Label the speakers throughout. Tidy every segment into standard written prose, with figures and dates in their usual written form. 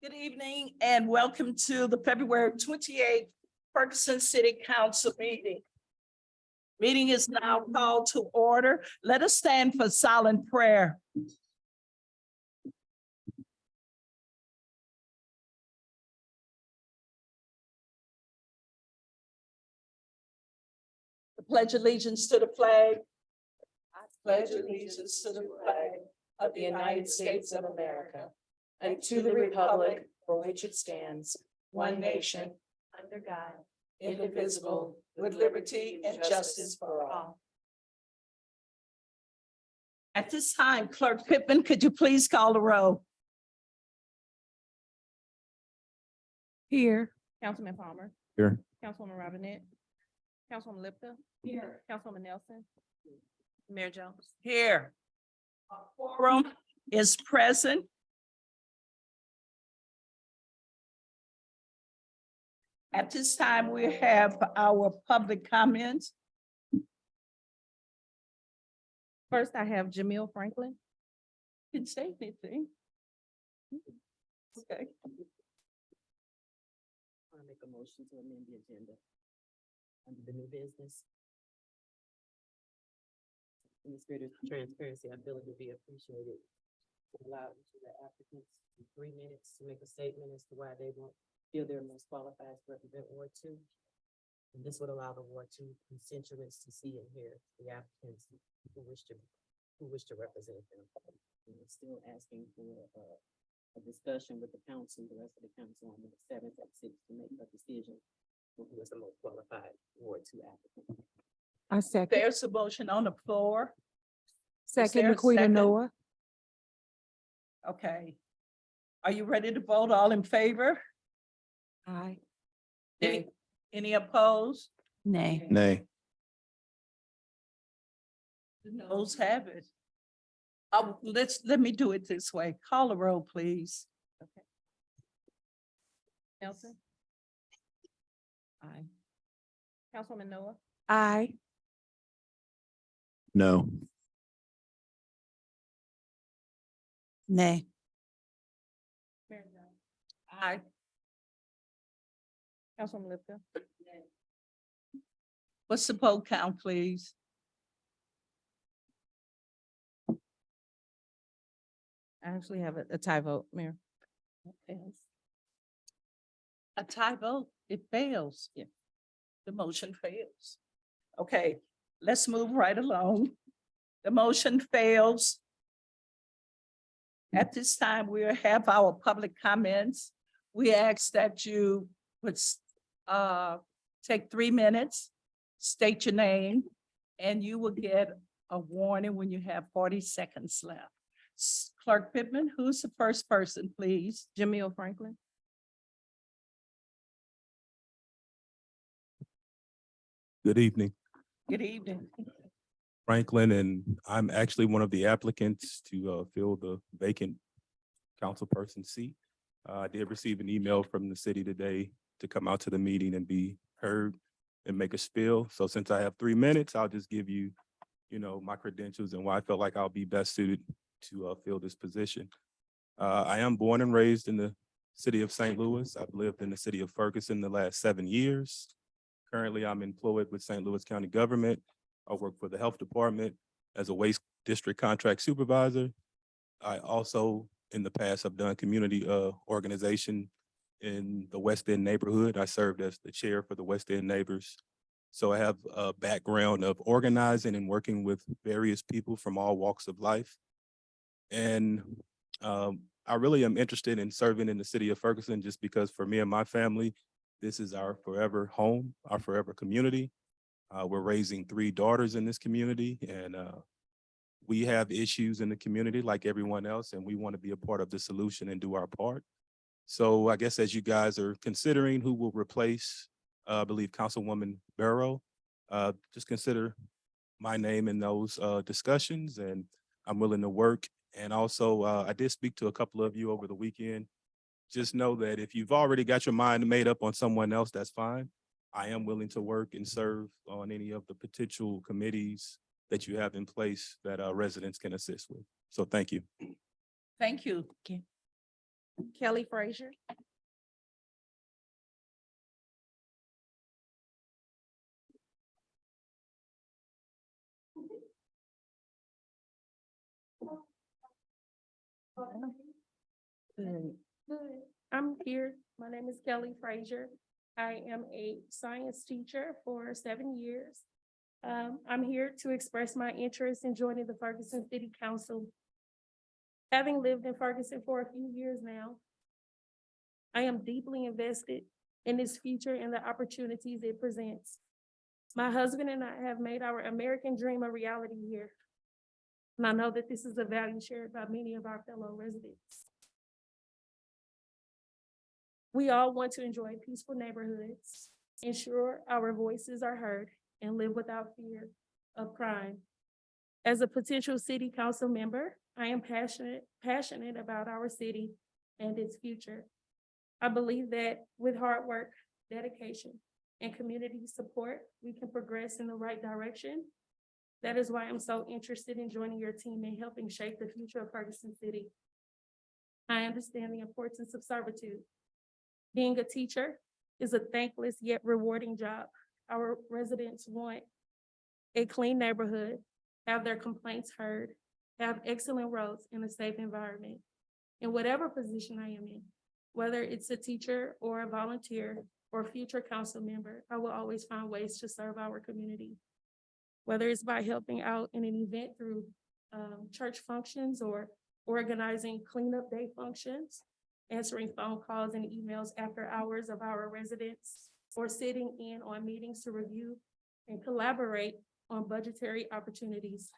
Speaker 1: Good evening and welcome to the February 28th Ferguson City Council meeting. Meeting is now called to order. Let us stand for silent prayer. I pledge allegiance to the flag. I pledge allegiance to the flag of the United States of America and to the republic for which it stands, one nation, under God, indivisible, with liberty and justice for all. At this time, Clerk Pittman, could you please call the roll? Here.
Speaker 2: Councilman Palmer.
Speaker 3: Here.
Speaker 2: Councilwoman Robinette. Councilwoman Lipka.
Speaker 1: Here.
Speaker 2: Councilwoman Nelson. Mayor Jones.
Speaker 1: Here. A quorum is present. At this time, we have our public comments.
Speaker 2: First, I have Jamil Franklin.
Speaker 1: Can say anything. Okay.
Speaker 4: I make a motion to amend the agenda under the new business. In the spirit of transparency, I feel it would be appreciated to allow each of the applicants 3 minutes to make a statement as to why they won't feel they're most qualified to represent Ward 2. And this would allow the Ward 2 constituents to see and hear the applicants who wish to represent them. And we're still asking for a discussion with the council, the rest of the council on the 7th at 6 to make a decision on who is the most qualified Ward 2 applicant.
Speaker 5: I second.
Speaker 1: There's a motion on the floor.
Speaker 5: Second,
Speaker 1: there a
Speaker 5: Laquita
Speaker 1: second?
Speaker 5: Noah.
Speaker 1: Okay. Are you ready to vote? All in favor?
Speaker 5: Aye.
Speaker 1: Any opposed?
Speaker 5: Nay.
Speaker 3: Nay.
Speaker 1: The noes have it. Let me do it this way. Call the roll, please.
Speaker 2: Nelson.
Speaker 5: Aye.
Speaker 2: Councilwoman Noah.
Speaker 5: Aye.
Speaker 3: No.
Speaker 5: Nay.
Speaker 2: Mayor Jones.
Speaker 1: Aye.
Speaker 2: Councilwoman Lipka.
Speaker 1: What's the vote count, please?
Speaker 2: I actually have a tie vote, Mayor.
Speaker 1: A tie vote, it fails. Yeah. The motion fails. Okay, let's move right along. The motion fails. At this time, we have our public comments. We ask that you would take 3 minutes, state your name, and you will get a warning when you have 40 seconds left. Clerk Pittman, who's the first person, please?
Speaker 2: Jamil Franklin.
Speaker 3: Good evening,
Speaker 1: Good evening.
Speaker 3: Franklin, and I'm actually one of the applicants to fill the vacant councilperson seat. I did receive an email from the city today to come out to the meeting and be heard and make a spiel. So since I have 3 minutes, I'll just give you, my credentials and why I felt like I'll be best suited to fill this position. I am born and raised in the city of St. Louis. I've lived in the city of Ferguson the last 7 years. Currently, I'm employed with St. Louis County government. I work for the health department as a waste district contract supervisor. I also, in the past, have done community organization in the West End neighborhood. I served as the chair for the West End Neighbors. So I have a background of organizing and working with various people from all walks of life. And I really am interested in serving in the city of Ferguson just because for me and my family, this is our forever home, our forever community. We're raising 3 daughters in this community, and we have issues in the community like everyone else, and we want to be a part of the solution and do our part. So I guess as you guys are considering who will replace, I believe Councilwoman Barrow, just consider my name in those discussions, and I'm willing to work. And also, I did speak to a couple of you over the weekend. Just know that if you've already got your mind made up on someone else, that's fine. I am willing to work and serve on any of the potential committees that you have in place that residents can assist with. So thank you.
Speaker 1: Thank you.
Speaker 2: Kelly Frazier. Good. I'm here. My name is Kelly Frazier. I am a science teacher for 7 years. I'm here to express my interest in joining the Ferguson City Council. Having lived in Ferguson for a few years now, I am deeply invested in this future and the opportunities it presents. My husband and I have made our American dream a reality here. And I know that this is a value shared by many of our fellow residents. We all want to enjoy peaceful neighborhoods, ensure our voices are heard, and live without fear of crime. As a potential city council member, I am passionate about our city and its future. I believe that with hard work, dedication, and community support, we can progress in the right direction. That is why I'm so interested in joining your team and helping shape the future of Ferguson City. I understand the importance of servitude. Being a teacher is a thankless yet rewarding job. Our residents want a clean neighborhood, have their complaints heard, have excellent roads and a safe environment. In whatever position I am in, whether it's a teacher or a volunteer or future council member, I will always find ways to serve our community. Whether it's by helping out in an event through church functions or organizing cleanup day functions, answering phone calls and emails after hours of our residents, or sitting in on meetings to review and collaborate on budgetary opportunities.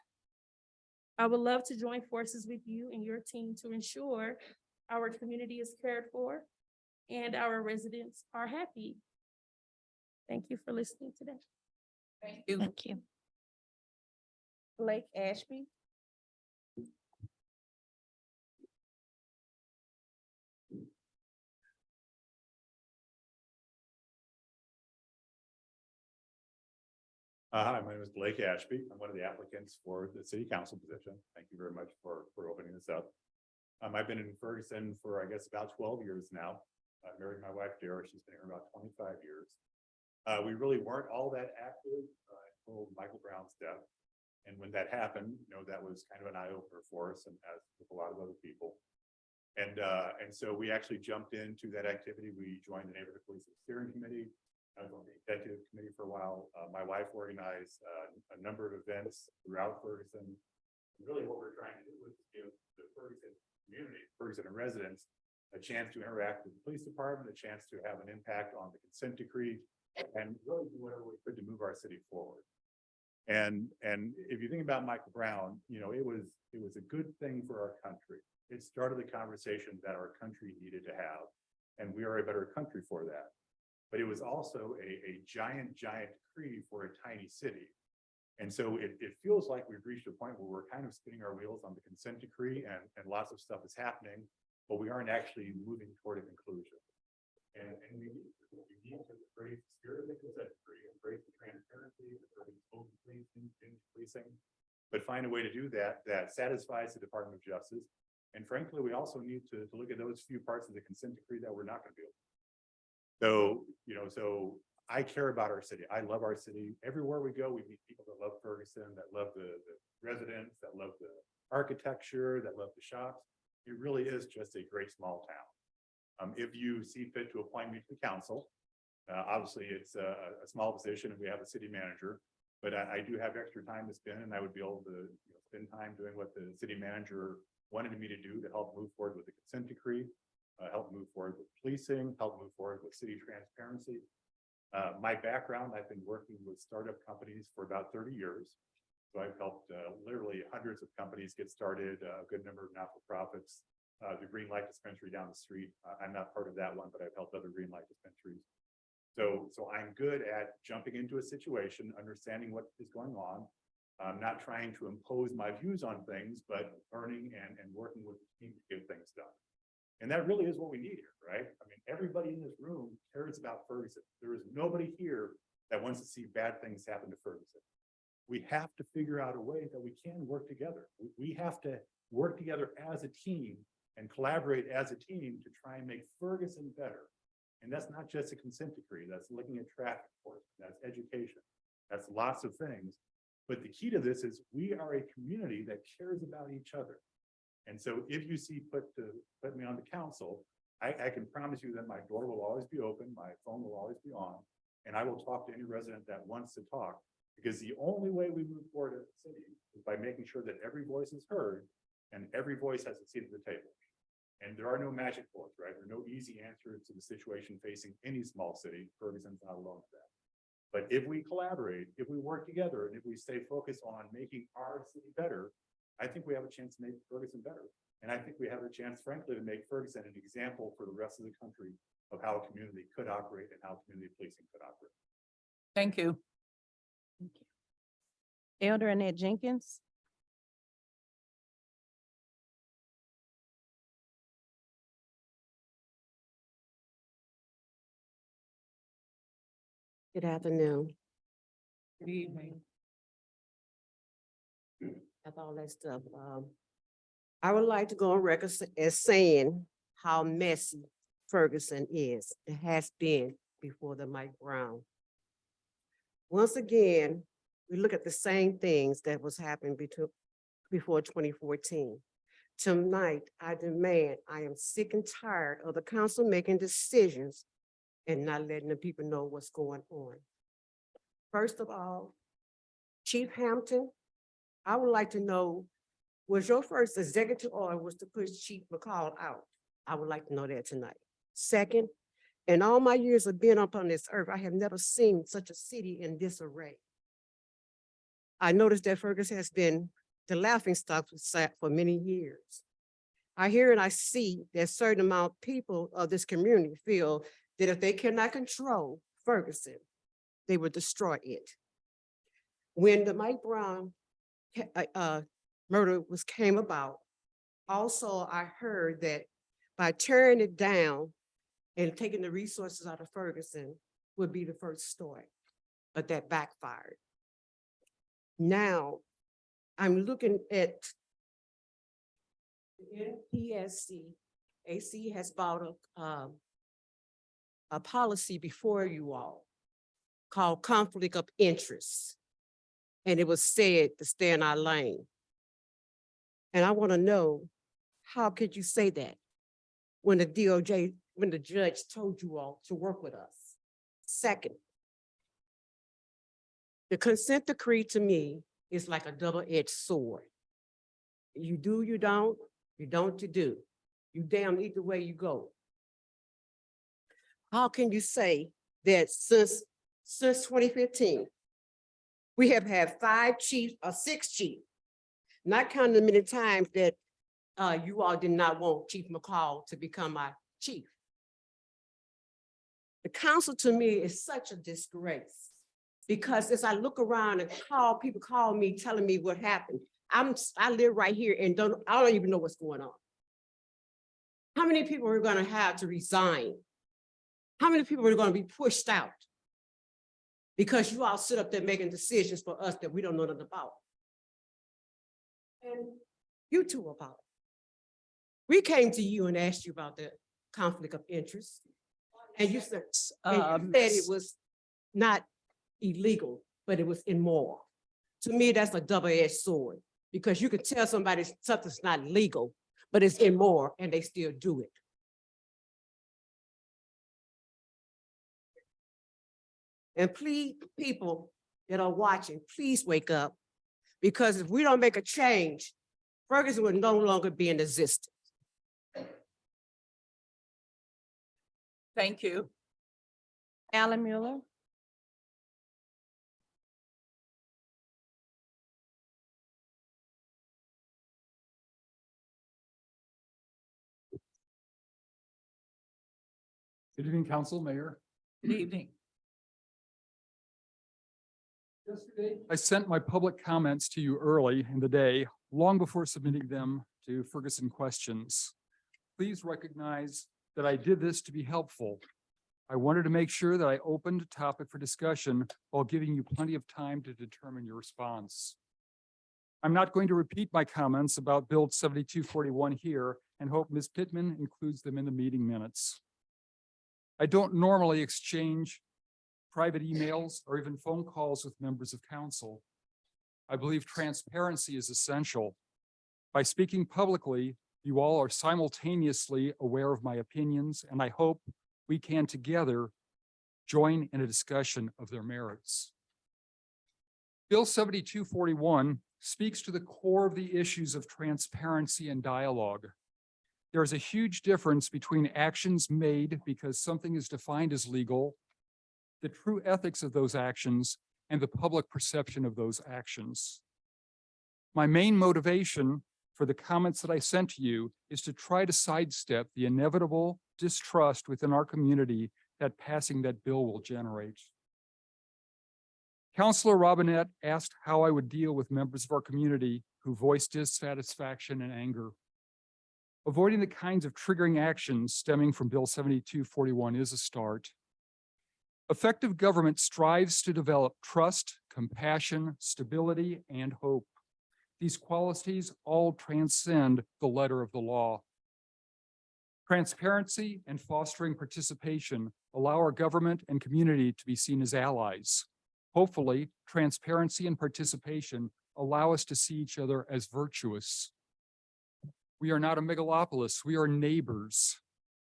Speaker 2: I would love to join forces with you and your team to ensure our community is cared for and our residents are happy. Thank you for listening today.
Speaker 1: Thank you.
Speaker 5: Thank you.
Speaker 2: Blake Ashby.
Speaker 6: Hi, my name is Blake Ashby. I'm one of the applicants for the city council position. Thank you very much for opening this up. I've been in Ferguson for, I guess, about 12 years now. I married my wife, Dara. She's been here about 25 years. We really weren't all that active until Michael Brown's death. And when that happened, that was kind of an eye-opener for us and as with a lot of other people. And so we actually jumped into that activity. We joined the Neighborhood Policing Steering Committee. I was on the executive committee for a while. My wife organized a number of events throughout Ferguson. Really what we're trying to do is give the Ferguson community, Ferguson residents, a chance to interact with the police department, a chance to have an impact on the consent decree, and really do whatever we could to move our city forward. And if you think about Michael Brown, it was a good thing for our country. It started the conversation that our country needed to have, and we are a better country for that. But it was also a giant decree for a tiny city. And so it feels like we've reached a point where we're kind of spinning our wheels on the consent decree and lots of stuff is happening, but we aren't actually moving toward a conclusion. And we need to embrace the spirit of the consent decree, embrace the transparency, embrace open policing, but find a way to do that satisfies the Department of Justice. And frankly, we also need to look at those few parts of the consent decree that we're not going to be able to. So I care about our city. I love our city. Everywhere we go, we meet people that love Ferguson, that love the residents, that love the architecture, that love the shops. It really is just a great small town. If you see fit to appoint me to the council, obviously it's a small position and we have a city manager, but I do have extra time to spend and I would be able to spend time doing what the city manager wanted me to do to help move forward with the consent decree. Help move forward with policing, help move forward with city transparency. My background, I've been working with startup companies for about 30 years. So I've helped literally hundreds of companies get started, a good number of not-for-profits. The green light dispensary down the street, I'm not part of that one, but I've helped other green light dispensaries. So I'm good at jumping into a situation, understanding what is going on. I'm not trying to impose my views on things, but learning and working with the team to get things done. And that really is what we need here, right? I mean, everybody in this room cares about Ferguson. There is nobody here that wants to see bad things happen to Ferguson. We have to figure out a way that we can work together. We have to work together as a team and collaborate as a team to try and make Ferguson better. And that's not just a consent decree, that's looking at traffic enforcement, that's education, that's lots of things. But the key to this is we are a community that cares about each other. And so if you see put me on the council, I can promise you that my door will always be open, my phone will always be on, and I will talk to any resident that wants to talk. Because the only way we move forward as a city is by making sure that every voice is heard and every voice has a seat at the table. And there are no magic bullets, right? There are no easy answers to the situation facing any small city. Ferguson's not alone with that. But if we collaborate, if we work together, and if we stay focused on making our city better, I think we have a chance to make Ferguson better. And I think we have a chance, frankly, to make Ferguson an example for the rest of the country of how a community could operate and how community policing could operate.
Speaker 1: Thank you.
Speaker 7: Elder Annette Jenkins.
Speaker 8: Good afternoon.
Speaker 1: Good evening.
Speaker 8: After all that stuff, I would like to go on record as saying how messy Ferguson is. It has been before the Mike Brown. Once again, we look at the same things that was happening before 2014. Tonight, I am sick and tired of the council making decisions and not letting the people know what's going on. First of all, Chief Hampton, I would like to know, was your first executive order was to push Chief McCall out? I would like to know that tonight. Second, in all my years of being up on this earth, I have never seen such a city in disarray. I noticed that Ferguson has been the laughingstock for many years. I hear and I see that certain amount of people of this community feel that if they cannot control Ferguson, they will destroy it. When the Mike Brown murder came about, also I heard that by tearing it down and taking the resources out of Ferguson would be the first story, but that backfired. Now, I'm looking at the NPSC. AC has bought a policy before you all called conflict of interest. And it was said to stay in our lane. And I want to know, how could you say that when the DOJ, when the judge told you all to work with us? Second, the consent decree to me is like a double-edged sword. You do, you don't, you don't, you do. You damn either way you go. How can you say that since 2015, we have had 5 chiefs or 6 chiefs, not counting the many times that you all did not want Chief McCall to become our chief. The council to me is such a disgrace because as I look around and people call me telling me what happened, I live right here and I don't even know what's going on. How many people are going to have to resign? How many people are going to be pushed out? Because you all sit up there making decisions for us that we don't know nothing about. And you too about it. We came to you and asked you about the conflict of interest. And you said it was not illegal, but it was immoral. To me, that's a double-edged sword because you can tell somebody something's not legal, but it's immoral and they still do it. And please, people that are watching, please wake up, because if we don't make a change, Ferguson will no longer be in existence.
Speaker 1: Thank you.
Speaker 7: Alan Mueller.
Speaker 9: Good evening, Council, Mayor.
Speaker 1: Good evening.
Speaker 9: Yesterday, I sent my public comments to you early in the day, long before submitting them to Ferguson Questions. Please recognize that I did this to be helpful. I wanted to make sure that I opened a topic for discussion while giving you plenty of time to determine your response. I'm not going to repeat my comments about Bill 7241 here, and hope Ms. Pittman includes them in the meeting minutes. I don't normally exchange private emails or even phone calls with members of council. I believe transparency is essential. By speaking publicly, you all are simultaneously aware of my opinions, and I hope we can together join in a discussion of their merits. Bill 7241 speaks to the core of the issues of transparency and dialogue. There is a huge difference between actions made because something is defined as legal, the true ethics of those actions, and the public perception of those actions. My main motivation for the comments that I sent to you is to try to sidestep the inevitable distrust within our community that passing that bill will generate. Councilor Robinette asked how I would deal with members of our community who voiced dissatisfaction and anger. Avoiding the kinds of triggering actions stemming from Bill 7241 is a start. Effective government strives to develop trust, compassion, stability, and hope. These qualities all transcend the letter of the law. Transparency and fostering participation allow our government and community to be seen as allies. Hopefully, transparency and participation allow us to see each other as virtuous. We are not a megalopolis, we are neighbors.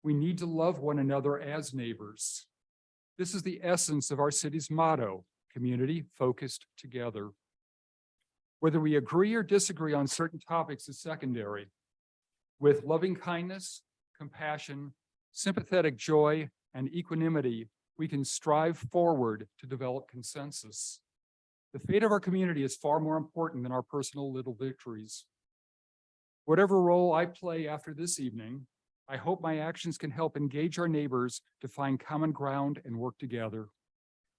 Speaker 9: We need to love one another as neighbors. This is the essence of our city's motto, community focused together. Whether we agree or disagree on certain topics is secondary. With loving kindness, compassion, sympathetic joy, and equanimity, we can strive forward to develop consensus. The fate of our community is far more important than our personal little victories. Whatever role I play after this evening, I hope my actions can help engage our neighbors to find common ground and work together.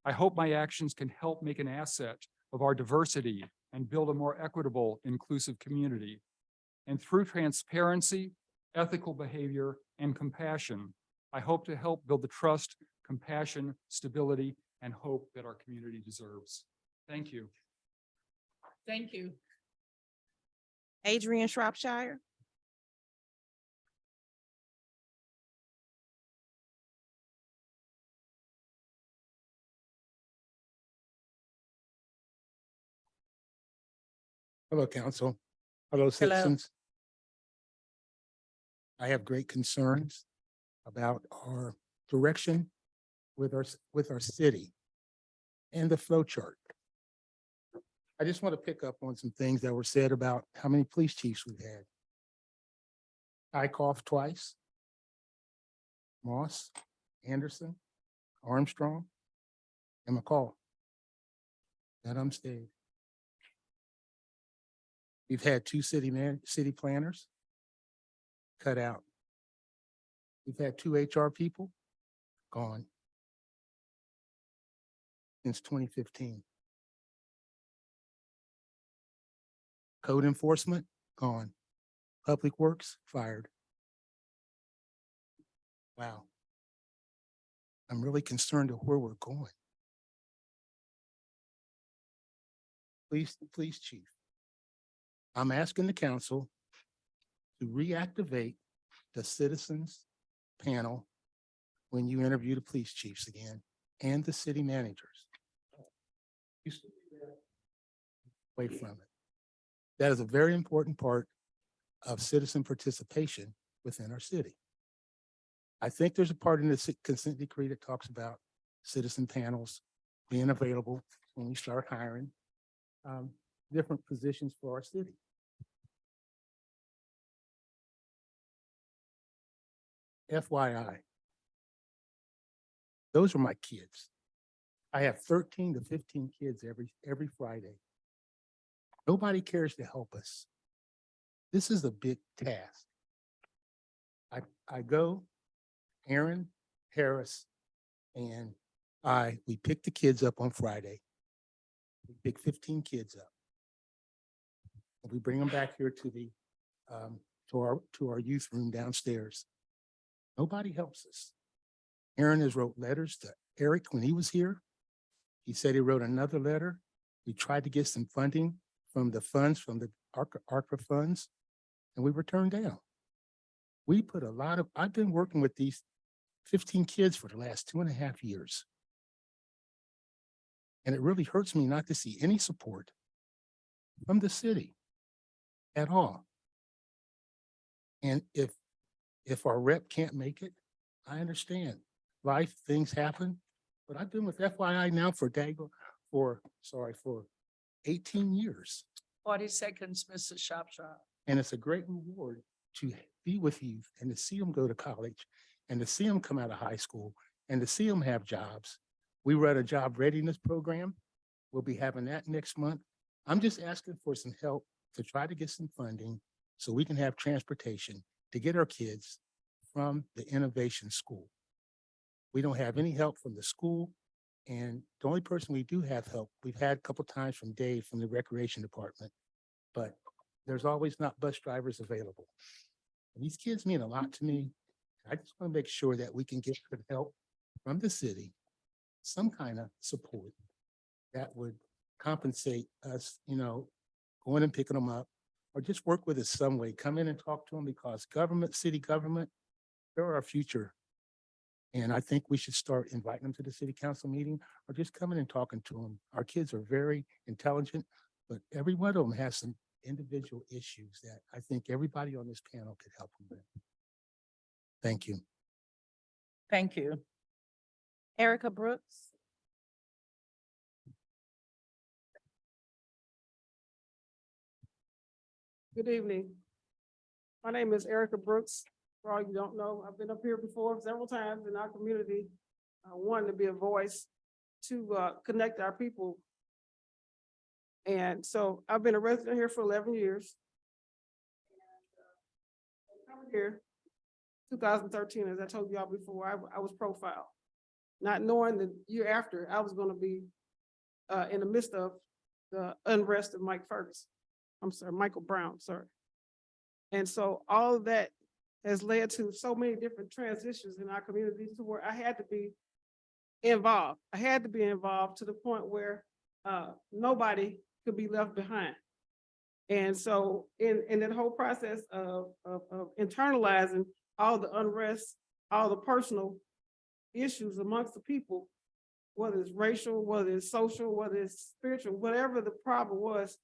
Speaker 9: I hope my actions can help make an asset of our diversity and build a more equitable, inclusive community. And through transparency, ethical behavior, and compassion, I hope to help build the trust, compassion, stability, and hope that our community deserves. Thank you.
Speaker 1: Thank you.
Speaker 7: Adrian Shropshire.
Speaker 10: Hello, council. Hello, citizens. I have great concerns about our direction with our city and the flow chart. I just want to pick up on some things that were said about how many police chiefs we've had. I coughed twice. Moss, Anderson, Armstrong, and McCall. That unstayed. We've had two city planners cut out. We've had two HR people gone since 2015. Code enforcement, gone. Public Works, fired. Wow. I'm really concerned of where we're going. Police chief. I'm asking the council to reactivate the citizens panel when you interview the police chiefs again and the city managers. You still do that? Away from it. That is a very important part of citizen participation within our city. I think there's a part in the consent decree that talks about citizen panels being available when we start hiring different positions for our city. FYI, those are my kids. I have 13 to 15 kids every Friday. Nobody cares to help us. This is a big task. I go, Aaron, Harris, and we pick the kids up on Friday. We pick 15 kids up. And we bring them back here to the to our youth room downstairs. Nobody helps us. Aaron has wrote letters to Eric when he was here. He said he wrote another letter. We tried to get some funding from the ARPA funds, and we were turned down. We put a lot of, I've been working with these 15 kids for the last 2.5 years. And it really hurts me not to see any support from the city at all. And if our rep can't make it, I understand. Life, things happen, but I've been with FYI now for 18 years.
Speaker 1: 40 seconds, Mr. Shropshire.
Speaker 10: And it's a great reward to be with youth and to see them go to college and to see them come out of high school and to see them have jobs. We run a job readiness program. We'll be having that next month. I'm just asking for some help to try to get some funding so we can have transportation to get our kids from the innovation school. We don't have any help from the school. And the only person we do have help, we've had a couple times from Dave from the recreation department, but there's always not bus drivers available. And these kids mean a lot to me. I just want to make sure that we can get good help from the city, some kind of support that would compensate us, going and picking them up, or just work with us some way, come in and talk to them, because government, city government, they're our future. And I think we should start inviting them to the city council meeting or just coming and talking to them. Our kids are very intelligent, but every one of them has some individual issues that I think everybody on this panel could help them with. Thank you.
Speaker 1: Thank you.
Speaker 7: Erica Brooks.
Speaker 11: Good evening. My name is Erica Brooks. For all you don't know, I've been up here before several times in our community, wanting to be a voice to connect our people. And so I've been a resident here for 11 years. Coming here, 2013, as I told y'all before, I was profiled, not knowing the year after I was going to be in the midst of the unrest of Michael Brown, sorry. And so all of that has led to so many different transitions in our communities to where I had to be involved. I had to be involved to the point where nobody could be left behind. And so in that whole process of internalizing all the unrest, all the personal issues amongst the people, whether it's racial, whether it's social, whether it's spiritual, whatever the problem was,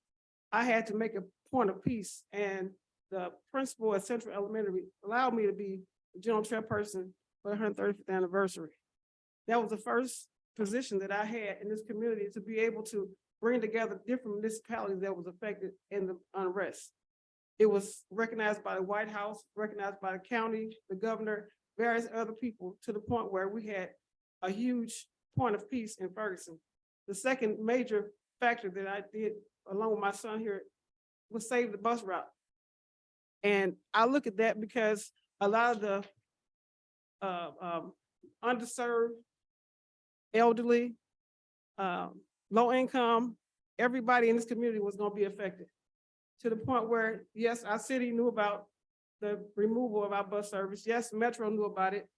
Speaker 11: I had to make a point of peace. And the principal at Central Elementary allowed me to be the general chairperson for the 135th anniversary. That was the first position that I had in this community, to be able to bring together different municipalities that was affected in the unrest. It was recognized by the White House, recognized by the county, the governor, various other people, to the point where we had a huge point of peace in Ferguson. The second major factor that I did along with my son here was save the bus route. And I look at that because a lot of the underserved, elderly, low income, everybody in this community was going to be affected, to the point where, yes, our city knew about the removal of our bus service. Yes, Metro knew about it,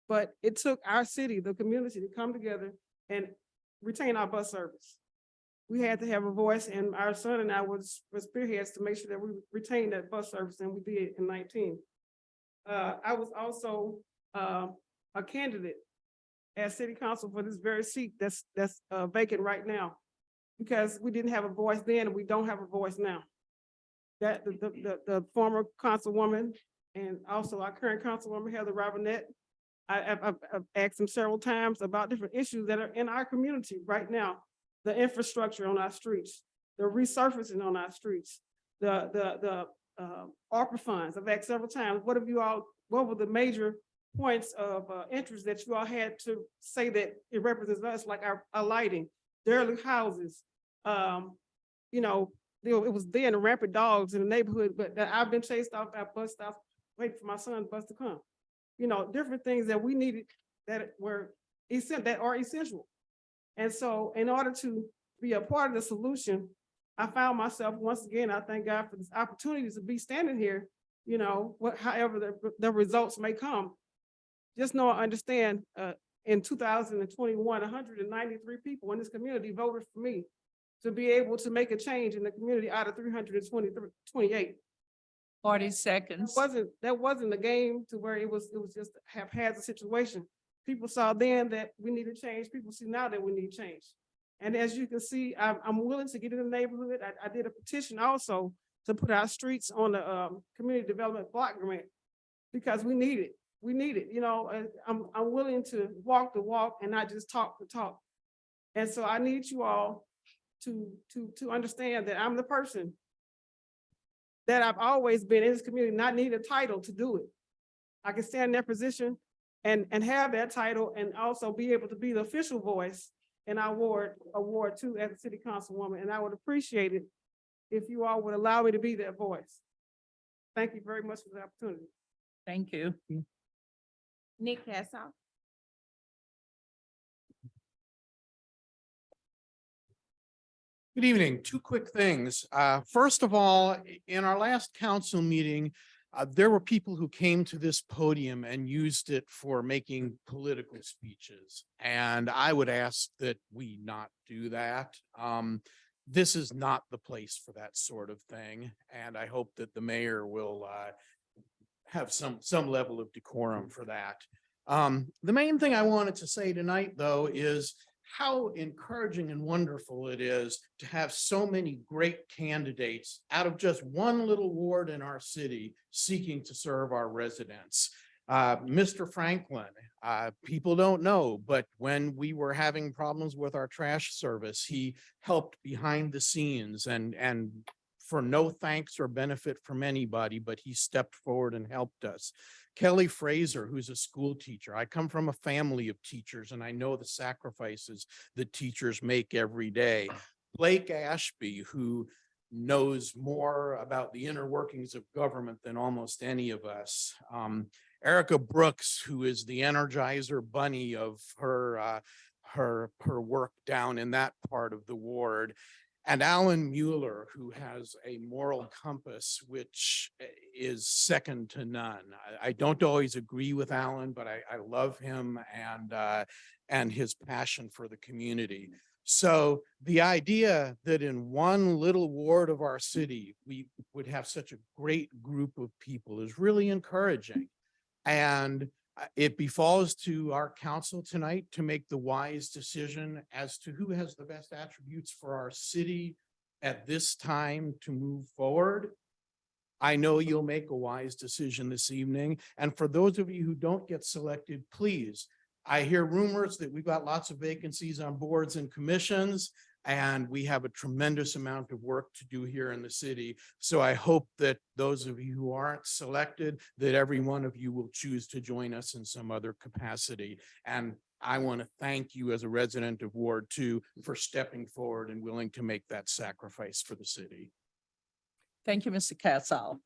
Speaker 11: but it took our city, the community, to come together and retain our bus service. We had to have a voice, and our son and I was spearheads to make sure that we retained that bus service, and we did in 19. I was also a candidate as city council for this very seat that's vacant right now, because we didn't have a voice then, and we don't have a voice now. That the former councilwoman and also our current councilwoman, Heather Robinette, I've asked them several times about different issues that are in our community right now. The infrastructure on our streets, the resurfacing on our streets, the ARPA funds. I've asked several times, what were the major points of interest that you all had to say that it represents us, like our lighting, derelict houses, it was then rampant dogs in the neighborhood, but that I've been chased off at bus stops, waiting for my son's bus to come. Different things that we needed that are essential. And so in order to be a part of the solution, I found myself, once again, I thank God for this opportunity to be standing here, however the results may come. Just know I understand in 2021, 193 people in this community voted for me to be able to make a change in the community out of 328.
Speaker 1: 40 seconds.
Speaker 11: That wasn't a game to where it was just a haphazard situation. People saw then that we needed change. People see now that we need change. And as you can see, I'm willing to get in the neighborhood. I did a petition also to put our streets on the community development block grant because we need it. We need it, you know, and I'm willing to walk the walk and not just talk the talk. And so I need you all to understand that I'm the person that I've always been in this community, not need a title to do it. I can stand in that position and have that title and also be able to be the official voice in our award 2 as a city councilwoman. And I would appreciate it if you all would allow me to be that voice. Thank you very much for the opportunity.
Speaker 1: Thank you.
Speaker 7: Nick Cassow.
Speaker 12: Good evening. Two quick things. First of all, in our last council meeting, there were people who came to this podium and used it for making political speeches. And I would ask that we not do that. This is not the place for that sort of thing. And I hope that the mayor will have some level of decorum for that. The main thing I wanted to say tonight, though, is how encouraging and wonderful it is to have so many great candidates out of just one little ward in our city seeking to serve our residents. Mr. Franklin, people don't know, but when we were having problems with our trash service, he helped behind the scenes and for no thanks or benefit from anybody, but he stepped forward and helped us. Kelly Fraser, who's a school teacher. I come from a family of teachers and I know the sacrifices that teachers make every day. Blake Ashby, who knows more about the inner workings of government than almost any of us. Erica Brooks, who is the Energizer bunny of her work down in that part of the ward. And Alan Mueller, who has a moral compass, which is second to none. I don't always agree with Alan, but I love him and his passion for the community. So the idea that in one little ward of our city, we would have such a great group of people is really encouraging. And it befalls to our council tonight to make the wise decision as to who has the best attributes for our city at this time to move forward. I know you'll make a wise decision this evening. And for those of you who don't get selected, please, I hear rumors that we've got lots of vacancies on boards and commissions, and we have a tremendous amount of work to do here in the city. So I hope that those of you who aren't selected, that every one of you will choose to join us in some other capacity. And I want to thank you as a resident of Ward 2 for stepping forward and willing to make that sacrifice for the city.
Speaker 1: Thank you, Mr. Cassow.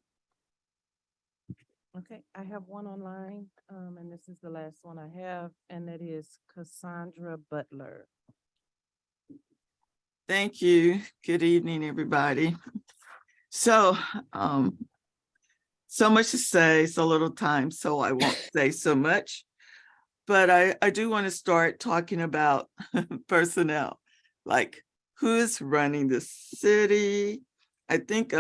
Speaker 7: Okay, I have one online, and this is the last one I have, and that is Cassandra Butler.
Speaker 13: Thank you. Good evening, everybody. So, so much to say, so little time, so I won't say so much. But I do want to start talking about personnel, like who's running the city. I think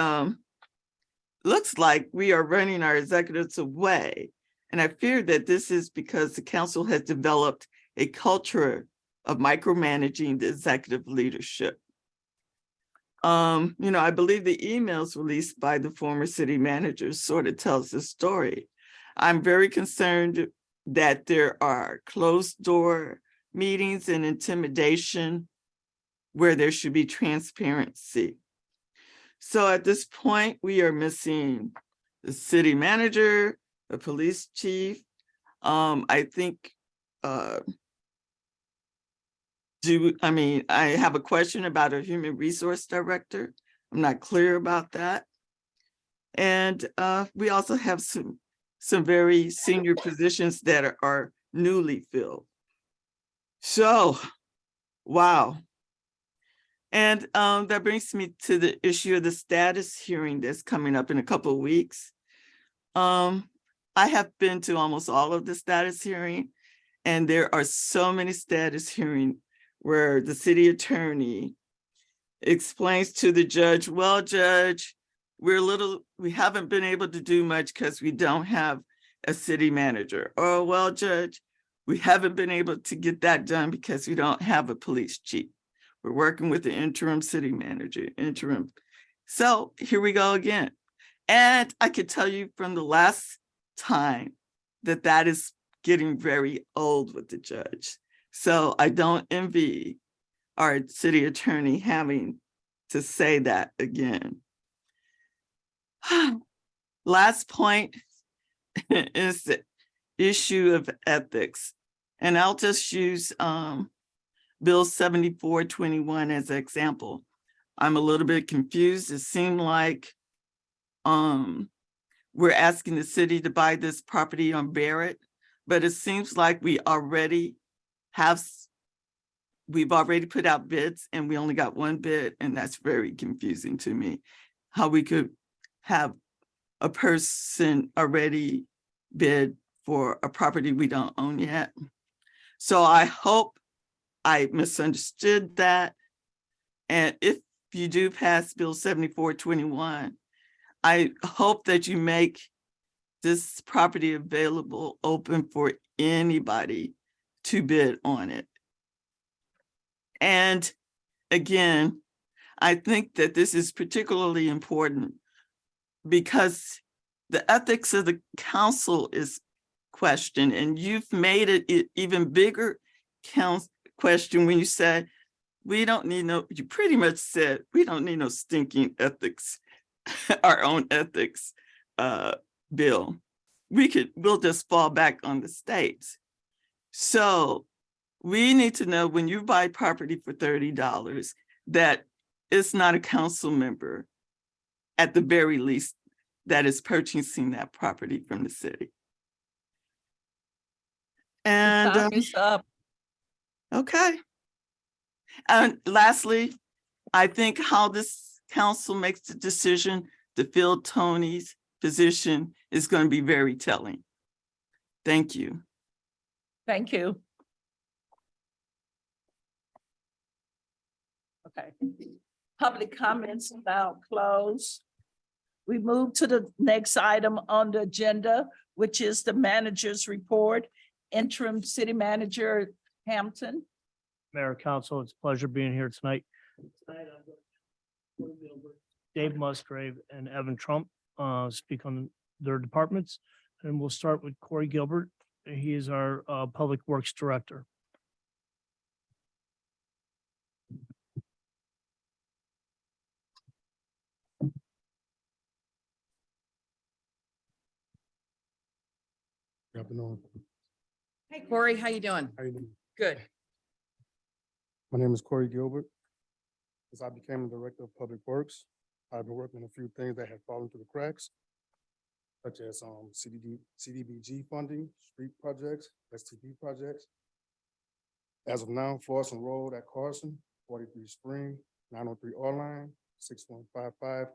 Speaker 13: looks like we are running our executives away. And I fear that this is because the council has developed a culture of micromanaging the executive leadership. I believe the emails released by the former city managers sort of tells the story. I'm very concerned that there are closed door meetings and intimidation where there should be transparency. So at this point, we are missing the city manager, the police chief. I think, I have a question about a human resource director. I'm not clear about that. And we also have some very senior positions that are newly filled. So, wow. And that brings me to the issue of the status hearing that's coming up in a couple of weeks. I have been to almost all of the status hearing, and there are so many status hearings where the city attorney explains to the judge, well, judge, we haven't been able to do much because we don't have a city manager. Or well, Judge, we haven't been able to get that done because we don't have a police chief. We're working with the interim city manager, interim. So here we go again. And I could tell you from the last time that that is getting very old with the judge. So I don't envy our city attorney having to say that again. Last point is the issue of ethics. And I'll just use Bill 7421 as an example. I'm a little bit confused. It seemed like we're asking the city to buy this property on Barrett, but it seems like we've already put out bids and we only got one bid, and that's very confusing to me. How we could have a person already bid for a property we don't own yet. So I hope I misunderstood that. And if you do pass Bill 7421, I hope that you make this property available, open for anybody to bid on it. And again, I think that this is particularly important because the ethics of the council is questioned, and you've made it even bigger question when you said, we don't need no, you pretty much said, we don't need no stinking ethics, our own ethics bill. We'll just fall back on the states. So we need to know when you buy property for $30 that it's not a council member, at the very least, that is purchasing that property from the city. And
Speaker 1: Time is up.
Speaker 13: okay. And lastly, I think how this council makes the decision to fill Tony's position is going to be very telling. Thank you.
Speaker 1: Thank you. Okay. Public comments now closed. We move to the next item on the agenda, which is the manager's report. Interim City Manager Hampton.
Speaker 14: Mayor, Council, it's a pleasure being here tonight. Dave Musgrave and Evan Trump speak on their departments. And we'll start with Corey Gilbert. He is our Public Works Director.
Speaker 10: Good afternoon.
Speaker 5: Hey Corey, how you doing?
Speaker 10: How you doing?
Speaker 5: Good.
Speaker 10: My name is Corey Gilbert. As I became the Director of Public Works, I've been working on a few things that have fallen through the cracks, such as CDBG funding, street projects, STP projects. As of now, Flosson Road at Carson, 43 Spring, 903 R line, 6155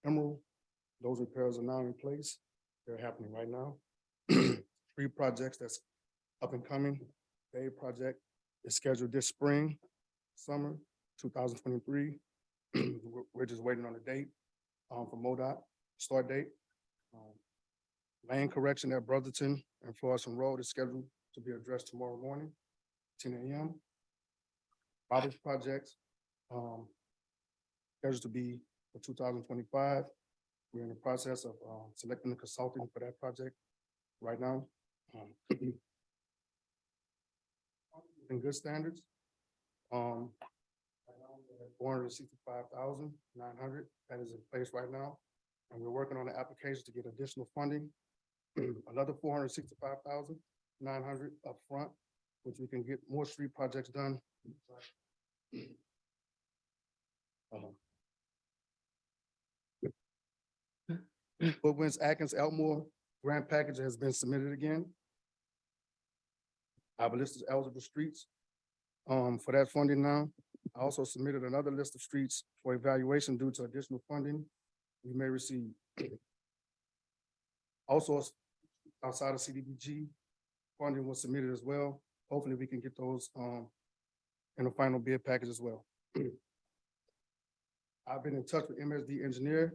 Speaker 10: Emerald. Those repairs are now in place. They're happening right now. Street projects that's up and coming. Bay project is scheduled this spring, summer 2023. We're just waiting on a date for MoDOT start date. Lane correction at Brotherton and Florissant Road is scheduled to be addressed tomorrow morning, 10 a.m. Roberts projects scheduled to be for 2025. We're in the process of selecting a consultant for that project right now. In good standards. 465,900 that is in place right now. And we're working on the application to get additional funding. Another 465,900 upfront, which we can get more street projects done. Woodwinds, Atkins, Elmore grant package has been submitted again. I have a list of eligible streets for that funding now. I also submitted another list of streets for evaluation due to additional funding we may receive. Also, outside of CDBG, funding was submitted as well. Hopefully we can get those in the final bid package as well. I've been in touch with MSD Engineer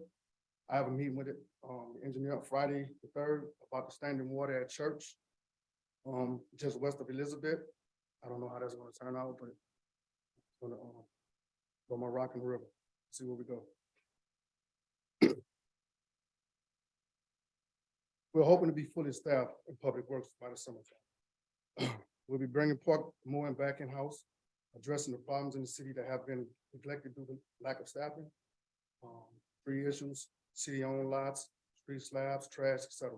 Speaker 10: I have a meeting with it, the engineer on Friday the 3rd about the standing water at church. Just west of Elizabeth. I don't know how that's gonna turn out, but it's gonna, go my Rockin' River, see where we go. We're hoping to be fully staffed in public works by the summertime. We'll be bringing park mowing back in-house, addressing the problems in the city that have been neglected due to lack of staffing. Tree issues, city-owned lots, street slabs, trash, etc.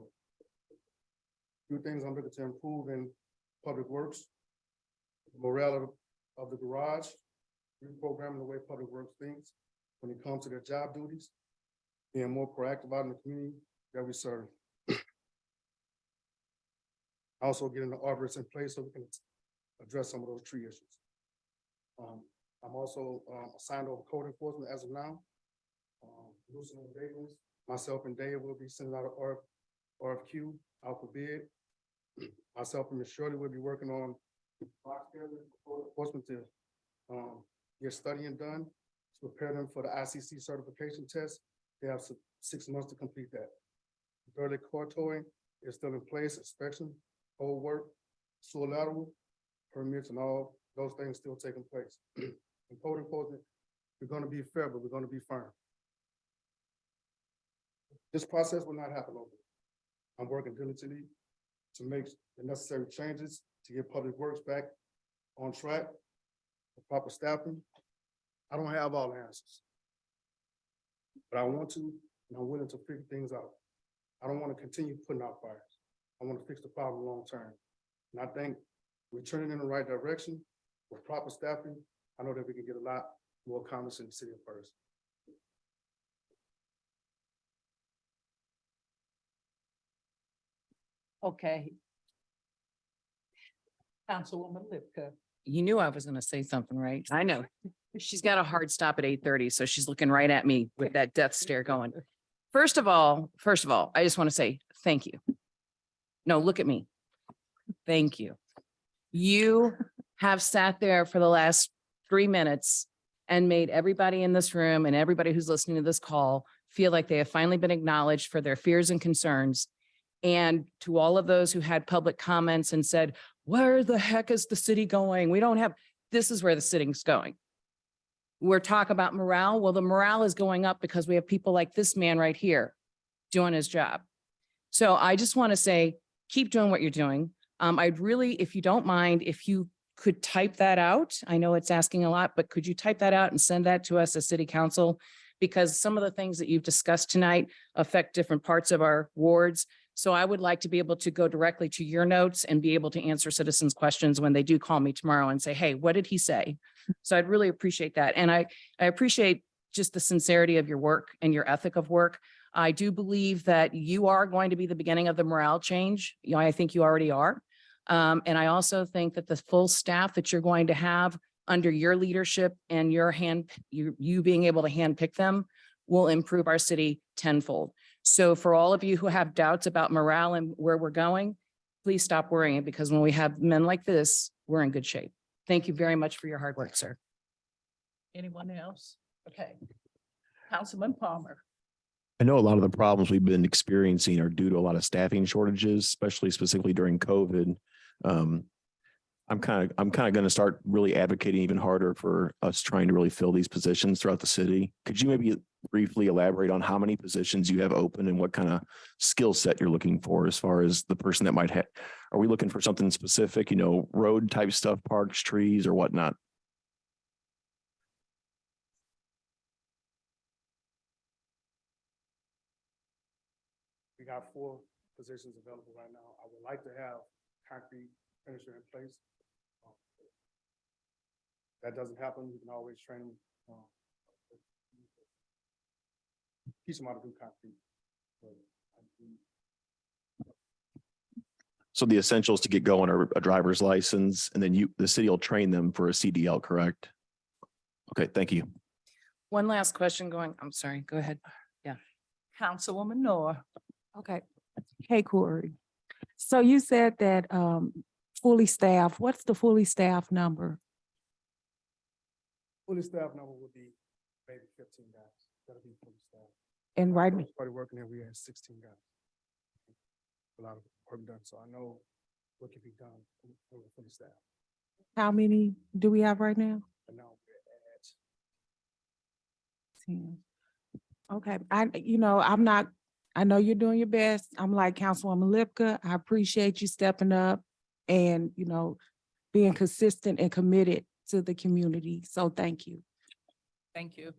Speaker 10: Few things I'm looking to improve in public works. The morale of the garage, reprogramming the way public works thinks when it comes to their job duties, being more proactive out in the community that we serve. Also getting the arborists in place so we can address some of those tree issues. I'm also assigned over code enforcement as of now. Loosening Davis, myself and Dave will be sending out an RFQ out for bid. Myself and Ms. Shirley will be working on box building, code enforcement to get studying done to prepare them for the ICC certification test. They have 6 months to complete that. Early core towing is still in place, inspection, whole work, sewer lateral, permits and all those things still taking place. In code enforcement, we're gonna be fair, but we're gonna be firm. This process will not happen overnight. I'm working diligently to make the necessary changes to get public works back on track, the proper staffing. I don't have all the answers, but I want to, and I'm willing to figure things out. I don't want to continue putting out fires. I want to fix the problem long term. And I think we're turning in the right direction with proper staffing. I know that we can get a lot more accomplished in the city of Ferguson.
Speaker 1: Okay. Councilwoman Lipka.
Speaker 5: You knew I was gonna say something, right? I know. She's got a hard stop at 8:30, so she's looking right at me with that death stare going. First of all, I just want to say thank you. No, look at me. Thank you. You have sat there for the last 3 minutes and made everybody in this room and everybody who's listening to this call feel like they have finally been acknowledged for their fears and concerns. And to all of those who had public comments and said, where the heck is the city going? We don't have, this is where the city's going. We're talking about morale. Well, the morale is going up because we have people like this man right here doing his job. So I just want to say, keep doing what you're doing. I'd really, if you don't mind, if you could type that out. I know it's asking a lot, but could you type that out and send that to us as city council? Because some of the things that you've discussed tonight affect different parts of our wards. So I would like to be able to go directly to your notes and be able to answer citizens' questions when they do call me tomorrow and say, hey, what did he say? So I'd really appreciate that. And I appreciate just the sincerity of your work and your ethic of work. I do believe that you are going to be the beginning of the morale change. You know, I think you already are. And I also think that the full staff that you're going to have under your leadership and your you being able to handpick them will improve our city tenfold. So for all of you who have doubts about morale and where we're going, please stop worrying, because when we have men like this, we're in good shape. Thank you very much for your hard work, sir.
Speaker 1: Anyone else? Okay. Councilman Palmer.
Speaker 15: I know a lot of the problems we've been experiencing are due to a lot of staffing shortages, especially specifically during COVID. I'm kind of going to start really advocating even harder for us trying to really fill these positions throughout the city. Could you maybe briefly elaborate on how many positions you have open and what kind of skill set you're looking for as far as the person that might have? Are we looking for something specific, you know, road type stuff, parks, trees, or whatnot?
Speaker 10: We got 4 positions available right now. I would like to have concrete finisher in place. That doesn't happen, you can always train them. Teach them how to do concrete.
Speaker 15: So the essentials to get going are a driver's license, and then the city will train them for a CDL, correct? Okay, thank you.
Speaker 5: One last question I'm sorry, go ahead.
Speaker 1: Councilwoman Noor.
Speaker 7: Okay. Hey, Corey. So you said that fully staffed, what's the fully staffed number?
Speaker 10: Fully staffed number would be maybe 15 guys. That'll be fully staffed.
Speaker 7: And right,
Speaker 10: Started working here, we had 16 guys. A lot of work done, so I know what can be done for the staff.
Speaker 7: how many do we have right now?
Speaker 10: And now we're at
Speaker 7: 10. Okay, I know you're doing your best. I'm like Councilwoman Lipka. I appreciate you stepping up and, being consistent and committed to the community. So thank you.
Speaker 1: Thank you.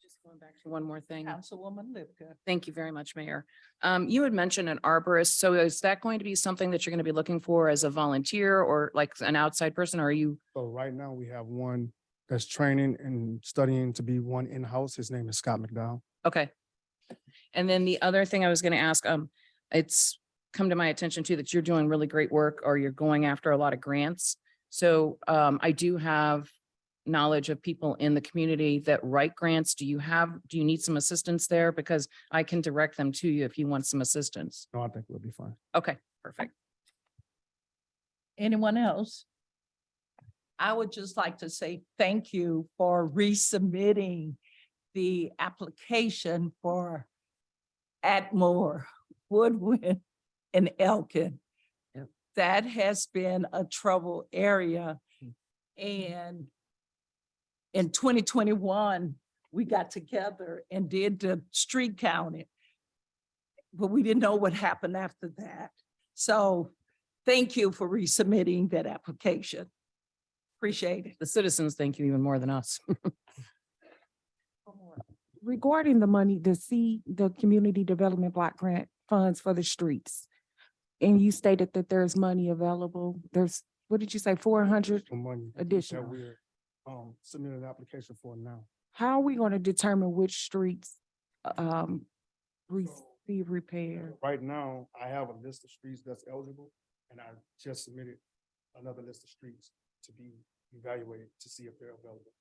Speaker 5: Just going back to one more thing.
Speaker 1: Councilwoman Lipka.
Speaker 5: Thank you very much, Mayor. You had mentioned an arborist. So is that going to be something that you're going to be looking for as a volunteer or like an outside person? Or are you?
Speaker 10: So right now we have one that's training and studying to be one in-house. His name is Scott McDowell.
Speaker 5: Okay. And then the other thing I was going to ask, it's come to my attention too, that you're doing really great work or you're going after a lot of grants. So I do have knowledge of people in the community that write grants. Do you need some assistance there? Because I can direct them to you if you want some assistance.
Speaker 10: No, I think we'll be fine.
Speaker 5: Okay, perfect.
Speaker 1: Anyone else? I would just like to say thank you for resubmitting the application for Atmore, Woodwind, and Elkin.
Speaker 5: Yep.
Speaker 1: That has been a trouble area. And in 2021, we got together and did the street counting. But we didn't know what happened after that. So thank you for resubmitting that application. Appreciate it.
Speaker 5: The citizens thank you even more than us.
Speaker 7: Regarding the money, the community development block grant funds for the streets. And you stated that there's money available. There's, what did you say, 400?
Speaker 10: For money
Speaker 7: Additional.
Speaker 10: that we're submitting an application for now.
Speaker 7: How are we going to determine which streets receive repair?
Speaker 10: Right now, I have a list of streets that's eligible, and I just submitted another list of streets to be evaluated to see if they're available.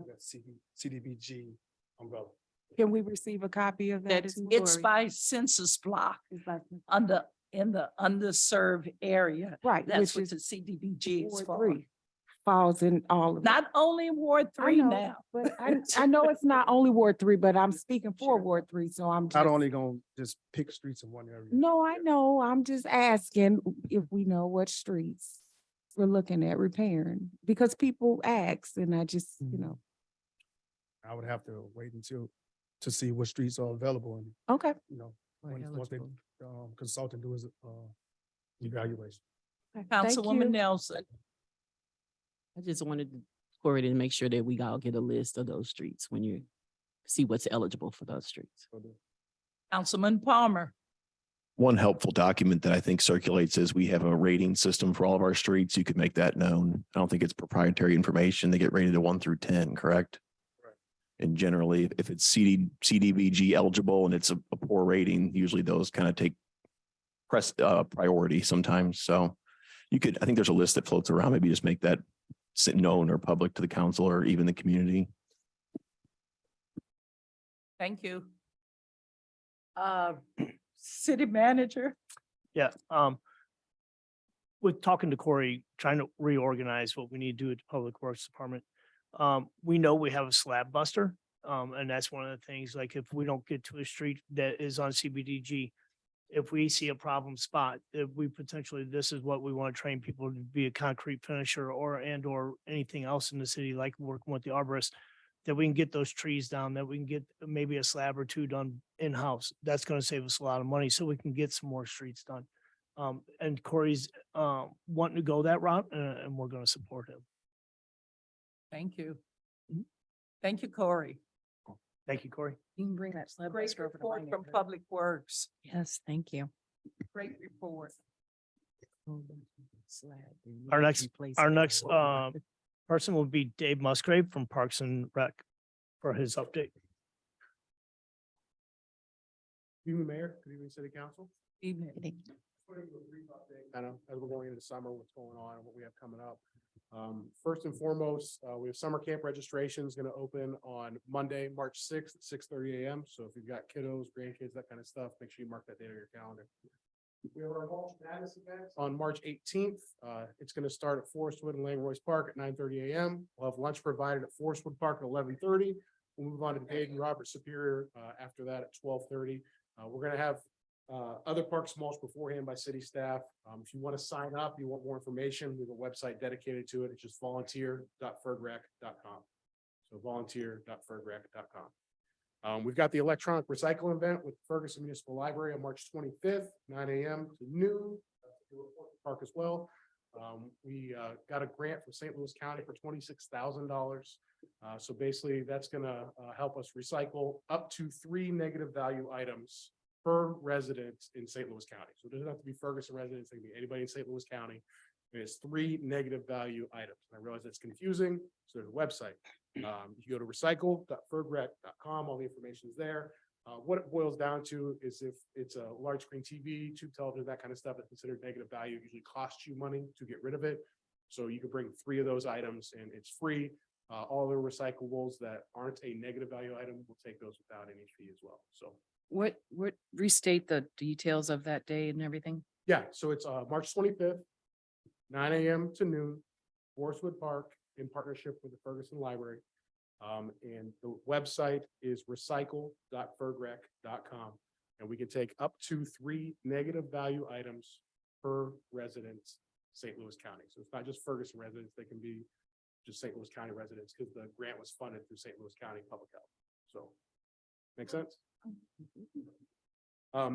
Speaker 10: That CDBG umbrella.
Speaker 7: Can we receive a copy of that? too,
Speaker 1: It's
Speaker 7: Lori?
Speaker 1: by census block
Speaker 7: It's like-
Speaker 1: in the underserved area.
Speaker 7: Right,
Speaker 1: That's
Speaker 7: which
Speaker 1: what the
Speaker 7: is
Speaker 1: CDBG is
Speaker 7: Ward
Speaker 1: for.
Speaker 7: 3 falls in all of it.
Speaker 1: Not only in Ward
Speaker 7: I
Speaker 1: 3
Speaker 7: know,
Speaker 1: now.
Speaker 7: But I know it's not only Ward 3, but I'm speaking for Ward 3, so I'm
Speaker 10: Not
Speaker 7: just.
Speaker 10: only gonna just pick streets in one area.
Speaker 7: No, I know. I'm just asking if we know what streets we're looking at repairing, because people ask and I just,
Speaker 10: I would have to wait to see what streets are available and,
Speaker 7: okay.
Speaker 10: once they consultant do his evaluation.
Speaker 7: Okay, thank
Speaker 1: Councilwoman
Speaker 7: you.
Speaker 1: Nelson.
Speaker 4: I just wanted Corey to make sure that we all get a list of those streets when you see what's eligible for those streets.
Speaker 1: Councilman Palmer.
Speaker 15: One helpful document that I think circulates is we have a rating system for all of our streets. You could make that known. I don't think it's proprietary information. They get rated a 1 through 10, correct?
Speaker 10: Right.
Speaker 15: And generally, if it's CDBG eligible and it's a poor rating, usually those kind of take priority sometimes. So I think there's a list that floats around. Maybe just make that known or public to the council or even the community.
Speaker 1: Thank you. City manager.
Speaker 14: Yeah, with talking to Corey, trying to reorganize what we need to do at the Public Works Department. We know we have a slab buster, and that's one of the things, like if we don't get to a street that is on CBDG, if we see a problem spot, if we potentially, this is what we want to train people to be a concrete finisher or anything else in the city, like working with the arborist, that we can get those trees down, that we can get maybe a slab or two done in-house. That's going to save us a lot of money so we can get some more streets done. And Corey's wanting to go that route and we're going to support him.
Speaker 1: Thank you. Thank you, Corey.
Speaker 14: Thank you, Corey.
Speaker 5: You can bring that slab
Speaker 1: Great
Speaker 5: buster over to my
Speaker 1: report from
Speaker 5: neighborhood.
Speaker 1: Public Works.
Speaker 5: Yes, thank you.
Speaker 1: Great report.
Speaker 14: Our next person will be Dave Musgrave from Parks and Rec for his update.
Speaker 10: Good evening, Mayor. Good evening, City Council.
Speaker 1: Evening.
Speaker 10: Kind of as we're going into summer, what's going on and what we have coming up. First and foremost, we have summer camp registrations going to open on Monday, March 6th, at 6:30 a.m. So if you've got kiddos, grandkids, that kind of stuff, make sure you mark that date on your calendar. We have our March Madness event on March 18th. It's going to start at Forestwood and Langroy's Park at 9:30 a.m. We'll have lunch provided at Forestwood Park at 11:30.
Speaker 16: We'll move on to Dayton Robert Superior after that at 12:30. We're gonna have other parks mulched beforehand by city staff. If you want to sign up, you want more information, we have a website dedicated to it. It's just volunteer.fergrec.com. So volunteer.fergrec.com. We've got the electronic recycle event with Ferguson Municipal Library on March 25th, 9 a.m. to noon. Park as well. We got a grant from St. Louis County for $26,000. So basically, that's gonna help us recycle up to 3 negative value items per resident in St. Louis County. So it doesn't have to be Ferguson residents, it can be anybody in St. Louis County. It's 3 negative value items. And I realize that's confusing, so there's a website. You go to recycle.fergrec.com, all the information is there. What it boils down to is if it's a large screen TV, tube television, that kind of stuff that's considered negative value, it usually costs you money to get rid of it. So you can bring 3 of those items and it's free. All the recyclables that aren't a negative value item, we'll take those without any fee as well. So
Speaker 5: What, restate the details of that day and everything?
Speaker 16: yeah, so it's March 25th, 9 a.m. to noon, Forestwood Park in partnership with the Ferguson Library. And the website is recycle.fergrec.com. And we can take up to 3 negative value items per resident, St. Louis County. So it's not just Ferguson residents, they can be just St. Louis County residents because the grant was funded through St. Louis County Public Health. So, make sense?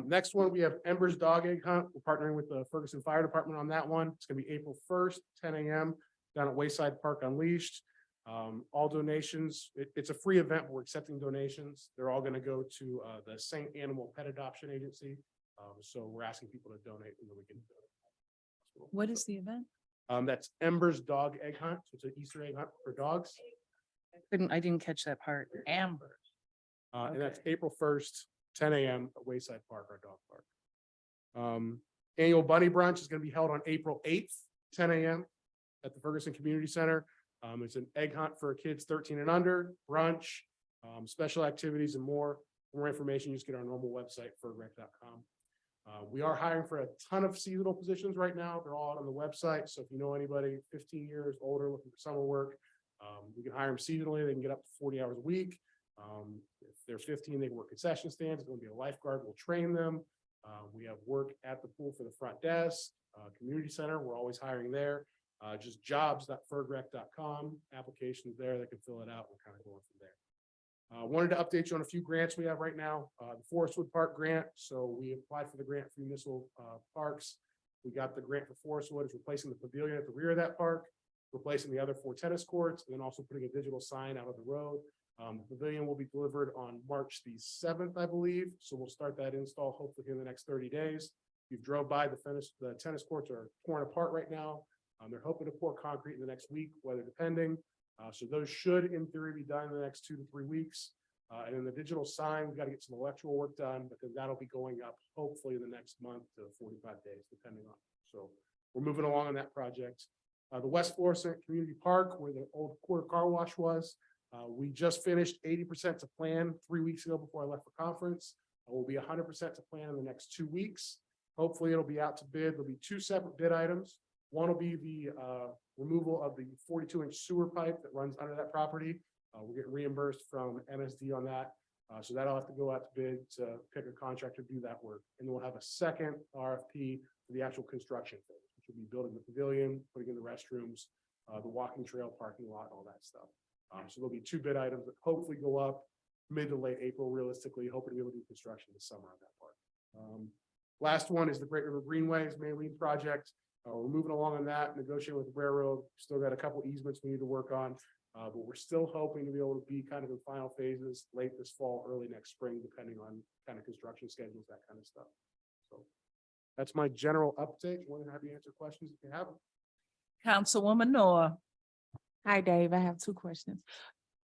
Speaker 16: Next one, we have Ember's Dog Egg Hunt. We're partnering with the Ferguson Fire Department on that one. It's gonna be April 1st, 10 a.m. down at Wayside Park Unleashed. All donations, it's a free event, but we're accepting donations. They're all gonna go to the Saint Animal Pet Adoption Agency. So we're asking people to donate and then we can.
Speaker 5: What is the event?
Speaker 16: That's Ember's Dog Egg Hunt. So it's an Easter egg hunt for dogs.
Speaker 5: I didn't catch that part.
Speaker 1: Amber.
Speaker 16: And that's April 1st, 10 a.m. at Wayside Park, our dog park. Annual Bunny Brunch is going to be held on April 8th, 10 a.m. at the Ferguson Community Center. It's an egg hunt for kids 13 and under, brunch, special activities and more. For more information, you just get our normal website, fergrec.com. We are hiring for a ton of seasonal positions right now. They're all out on the website. So if you know anybody 15 years older looking for summer work, we can hire them seasonally. They can get up to 40 hours a week. If they're 15, they can work concession stands. It's going to be a lifeguard. We'll train them. We have work at the pool for the front desk, community center. We're always hiring there. Just jobs.fergrec.com, applications there. They can fill it out. We're kind of going from there. Wanted to update you on a few grants we have right now. The Forestwood Park grant. So we applied for the grant for municipal parks. We got the grant for Forestwood. It's replacing the pavilion at the rear of that park, replacing the other 4 tennis courts, and then also putting a digital sign out of the road. The pavilion will be delivered on March the 7th, I believe. So we'll start that install hopefully in the next 30 days. You've drove by the tennis courts are torn apart right now. They're hoping to pour concrete in the next week, weather depending. So those should in theory be done in the next 2 to 3 weeks. And then the digital sign, we've got to get some electrical work done, but then that'll be going up hopefully in the next month to 45 days, depending on. So we're moving along on that project. The West Florissant Community Park, where the old quarter car wash was, we just finished 80% to plan 3 weeks ago before I left for conference. We'll be 100% to plan in the next 2 weeks. Hopefully it'll be out to bid. There'll be 2 separate bid items. One will be the removal of the 42-inch sewer pipe that runs under that property. We're getting reimbursed from MSD on that. So that'll have to go out to bid to pick a contractor to do that work. And then we'll have a second RFP for the actual construction phase, which will be building the pavilion, putting in the restrooms, the walking trail, parking lot, all that stuff. So there'll be 2 bid items that hopefully go up mid to late April, realistically, hoping to be able to do construction this summer on that part. Last one is the Great River Greenways Maylene project. We're moving along on that, negotiating with the railroad. Still got a couple easements we need to work on, but we're still hoping to be able to be kind of in final phases late this fall, early next spring, depending on kind of construction schedules, that kind of stuff. So that's my general update. More than happy to answer questions if you have them.
Speaker 1: Councilwoman Noah.
Speaker 7: Hi, Dave. I have 2 questions.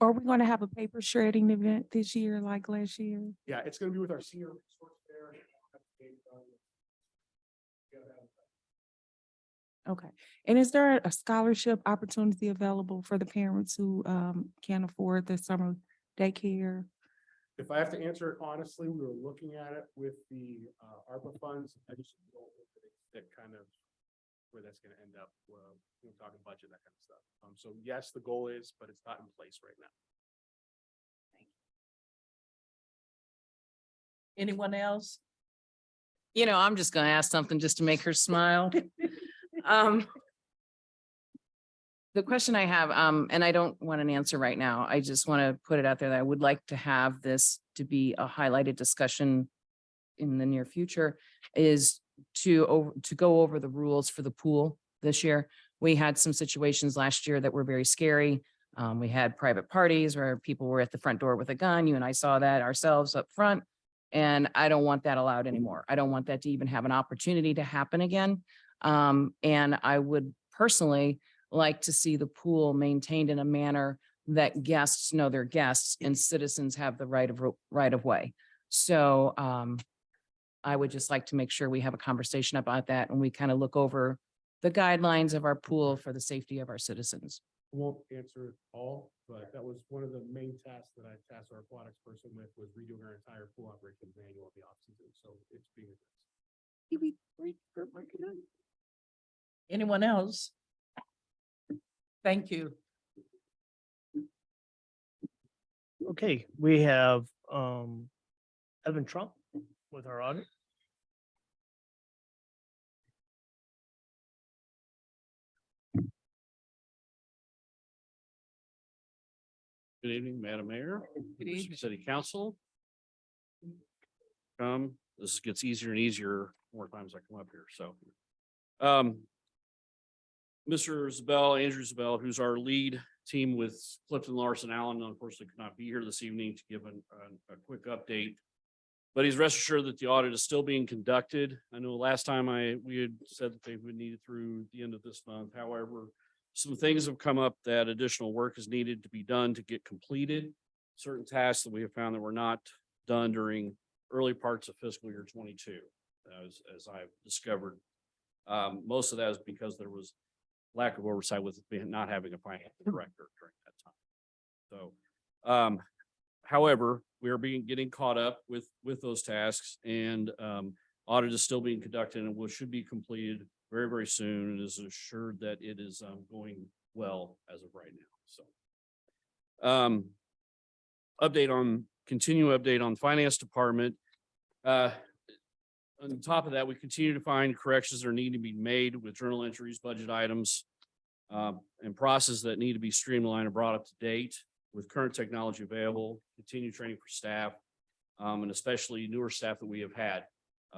Speaker 7: Are we going to have a paper shredding event this year like last year?
Speaker 16: Yeah, it's going to be with our senior resource fair.
Speaker 7: Okay. And is there a scholarship opportunity available for the parents who can't afford the summer daycare?
Speaker 16: If I have to answer it honestly, we were looking at it with the ARPA funds. I just don't know that kind of where that's going to end up. We're talking budget, that kind of stuff. So yes, the goal is, but it's not in place right now.
Speaker 1: Anyone else?
Speaker 5: You know, I'm just gonna ask something just to make her smile. Um, the question I have, and I don't want an answer right now. I just want to put it out there that I would like to have this to be a highlighted discussion in the near future, is to go over the rules for the pool this year. We had some situations last year that were very scary. We had private parties where people were at the front door with a gun. You and I saw that ourselves up front. And I don't want that allowed anymore. I don't want that to even have an opportunity to happen again. And I would personally like to see the pool maintained in a manner that guests know they're guests and citizens have the right of way. So I would just like to make sure we have a conversation about that and we kind of look over the guidelines of our pool for the safety of our citizens.
Speaker 16: I won't answer it all, but that was one of the main tasks that I tasked our aquatics person with, was redoing our entire pool operations manual of the off season. So it's being addressed.
Speaker 1: Anyone else? Thank you.
Speaker 14: Okay, we have Evan Trump with our audit.
Speaker 17: Good evening, Madam Mayor,
Speaker 1: Good
Speaker 17: members of
Speaker 1: evening.
Speaker 17: City Council. This gets easier and easier more times I come up here, so. Mr. Zabel, Andrew Zabel, who's our lead team with Clifton Larson Allen, unfortunately could not be here this evening to give a quick update. But he's rest assured that the audit is still being conducted. I know last time we had said that they would need it through the end of this month. However, some things have come up that additional work is needed to be done to get completed. Certain tasks that we have found that were not done during early parts of fiscal year 22, as I've discovered. Most of that is because there was lack of oversight with not having a finance director during that time. So, however, we are getting caught up with those tasks, and audit is still being conducted and should be completed very, very soon, and is assured that it is going well as of right now. So, continue update on finance department. On top of that, we continue to find corrections that are needing to be made with journal entries, budget items, and processes that need to be streamlined and brought up to date with current technology available, continue training for staff, and especially newer staff that we have had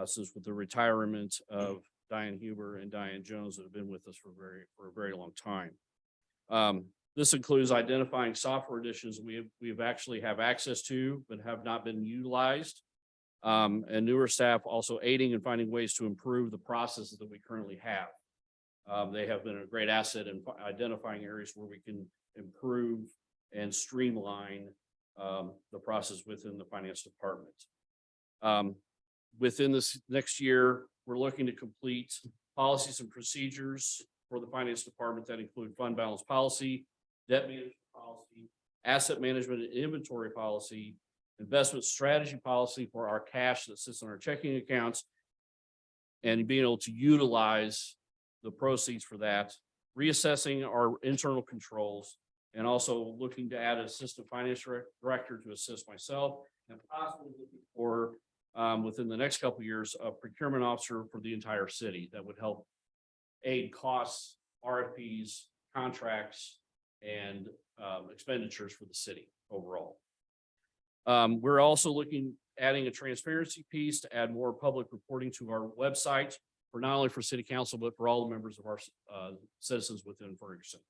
Speaker 17: since with the retirement of Diane Huber and Diane Jones that have been with us for a very long time. This includes identifying software additions we've actually have access to, but have not been utilized. And newer staff also aiding and finding ways to improve the processes that we currently have. They have been a great asset in identifying areas where we can improve and streamline the process within the finance department. Within this next year, we're looking to complete policies and procedures for the finance department that include fund balance policy, debt management policy, asset management and inventory policy, investment strategy policy for our cash that sits in our checking accounts, and being able to utilize the proceeds for that, reassessing our internal controls, and also looking to add an assistant finance director to assist myself, and possibly looking for within the next couple of years, a procurement officer for the entire city that would help aid costs, RFPs, contracts, and expenditures for the city overall. We're also adding a transparency piece to add more public reporting to our website for not only for city council, but for all the members of our citizens within Ferguson.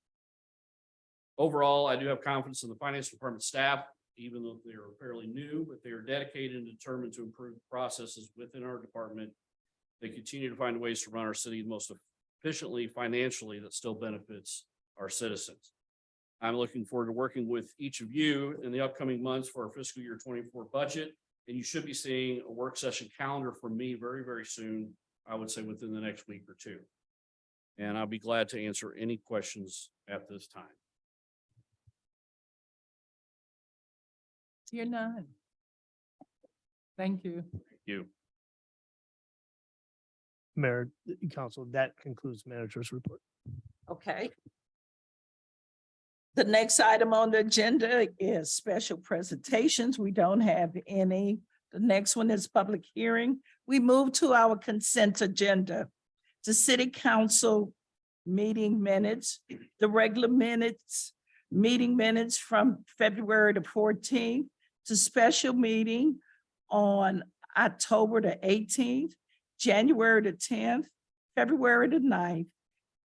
Speaker 17: Overall, I do have confidence in the finance department staff, even though they are fairly new, but they are dedicated and determined to improve processes within our department. They continue to find ways to run our city most efficiently financially that still benefits our citizens. I'm looking forward to working with each of you in the upcoming months for our fiscal year 24 budget. And you should be seeing a work session calendar from me very, very soon. I would say within the next week or two. And I'll be glad to answer any questions at this time.
Speaker 1: You're none. Thank you.
Speaker 17: Thank you.
Speaker 14: Mayor, Council, that concludes manager's report.
Speaker 1: Okay. The next item on the agenda is special presentations. We don't have any The next one is public hearing. We move to our consent agenda. The city council meeting minutes, the regular minutes, meeting minutes from February the 14th to special meeting on October the 18th, January the 10th, February the 9th,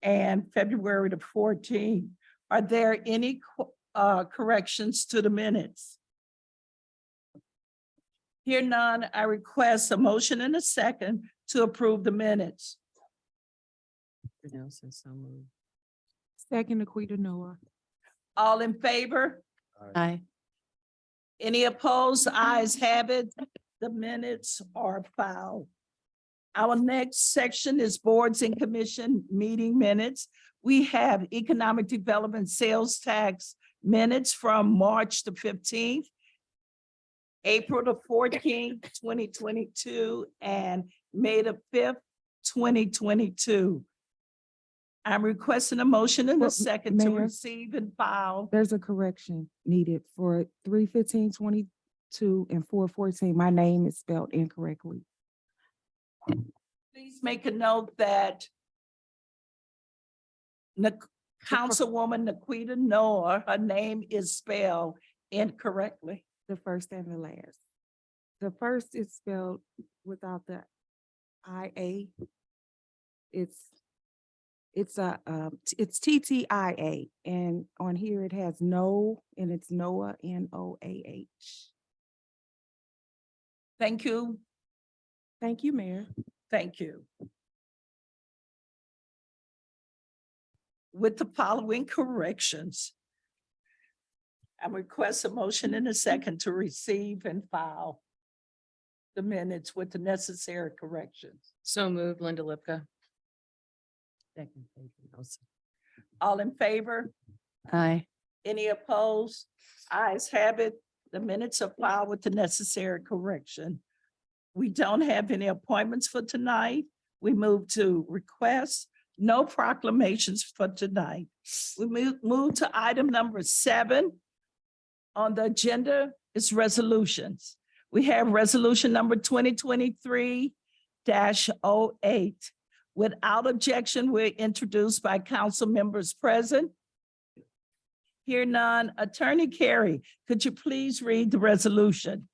Speaker 1: and February the 14th. Are there any corrections to the minutes? Here none, I request a motion and a second to approve the minutes.
Speaker 8: Nelson, so moved.
Speaker 7: Second, Aquita Noah.
Speaker 1: All in favor?
Speaker 5: Aye.
Speaker 1: Any opposed? Ayes have it. The minutes are filed. Our next section is boards and commission meeting minutes. We have economic development sales tax minutes from March the 15th, April the 14th, 2022, and May the 5th, 2022. I'm requesting a motion and a
Speaker 7: Well,
Speaker 1: second to
Speaker 7: Mayor?
Speaker 1: receive and file.
Speaker 7: There's a correction needed for 3/15/22 and 4/14. My name is spelled incorrectly.
Speaker 1: Please make a note that Councilwoman Naquita Noah, her name is spelled incorrectly.
Speaker 7: The first and the last. The first is spelled without the IA. It's TTIA, and on here it has no, and it's Noah, NOAH.
Speaker 1: Thank you.
Speaker 7: Thank you, Mayor.
Speaker 1: Thank you. With the following corrections, I request a motion in a second to receive and file the minutes with the necessary corrections.
Speaker 5: So moved, Linda Lipka.
Speaker 8: Second, Adrian Nelson.
Speaker 1: All in favor?
Speaker 5: Aye.
Speaker 1: Any opposed? Ayes have it. The minutes are filed with the necessary correction. We don't have any appointments for tonight. We move to requests. No proclamations for tonight. We move to item number 7 on the agenda is resolutions. We have resolution number 2023-08. Without objection, we're introduced by council members present. Hear none. Attorney Carey, could you please read the resolution?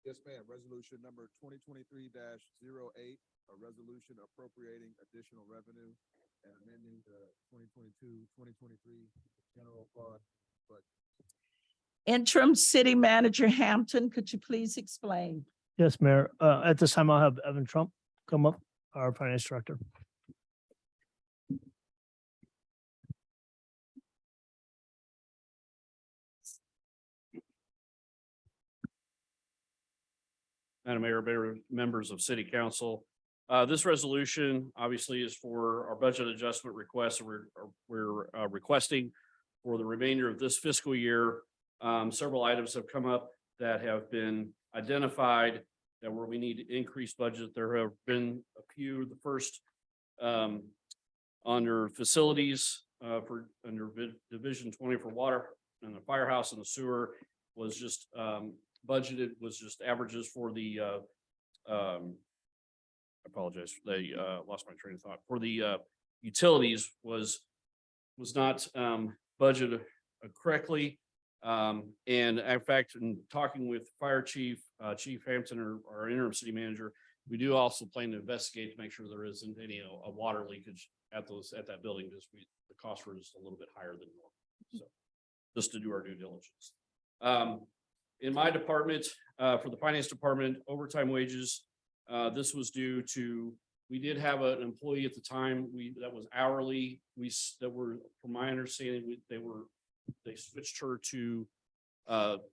Speaker 18: Yes, ma'am. Resolution number 2023-08, a resolution appropriating additional revenue and amending the 2022-2023 general fund budget.
Speaker 1: Interim City Manager Hampton, could you please explain?
Speaker 14: Yes, Mayor. At this time, I'll have Evan Trump come up, our finance director.
Speaker 17: Madam Mayor, members of City Council. This resolution obviously is for our budget adjustment request. We're requesting for the remainder of this fiscal year. Several items have come up that have been identified that where we need to increase budget. There have been a few. The first under facilities for under Division 20 for water and the firehouse and the sewer was just budgeted was just averages for the I apologize, they lost my train of thought. For the utilities was not budgeted correctly. And in fact, in talking with Fire Chief Hampton, or our interim city manager, we do also plan to investigate to make sure there isn't any a water leakage at that building, because the costs were just a little bit higher than normal. So just to do our due diligence. In my department, for the finance department, overtime wages, this was due to, we did have an employee at the time, that was hourly, from my understanding, they switched her to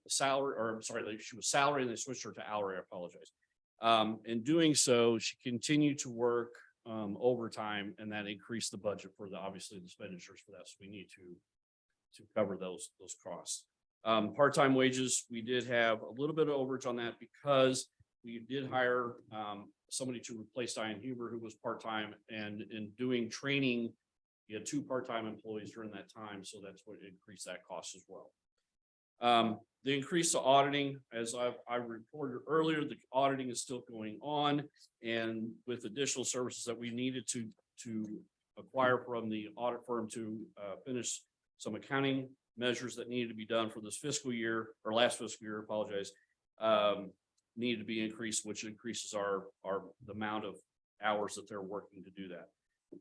Speaker 17: salary, or I'm sorry, she was salary and they switched her to hourly, I apologize. In doing so, she continued to work overtime, and that increased the budget for obviously the expenditures for that. So we need to cover those costs. Part-time wages, we did have a little bit of overage on that because we did hire somebody to replace Diane Huber, who was part-time, and in doing training, we had 2 part-time employees during that time. So that's what increased that cost as well. The increase to auditing, as I reported earlier, the auditing is still going on. And with additional services that we needed to acquire from the audit firm to finish some accounting measures that needed to be done for this fiscal year or last fiscal year, apologize, needed to be increased, which increases the amount of hours that they're working to do that.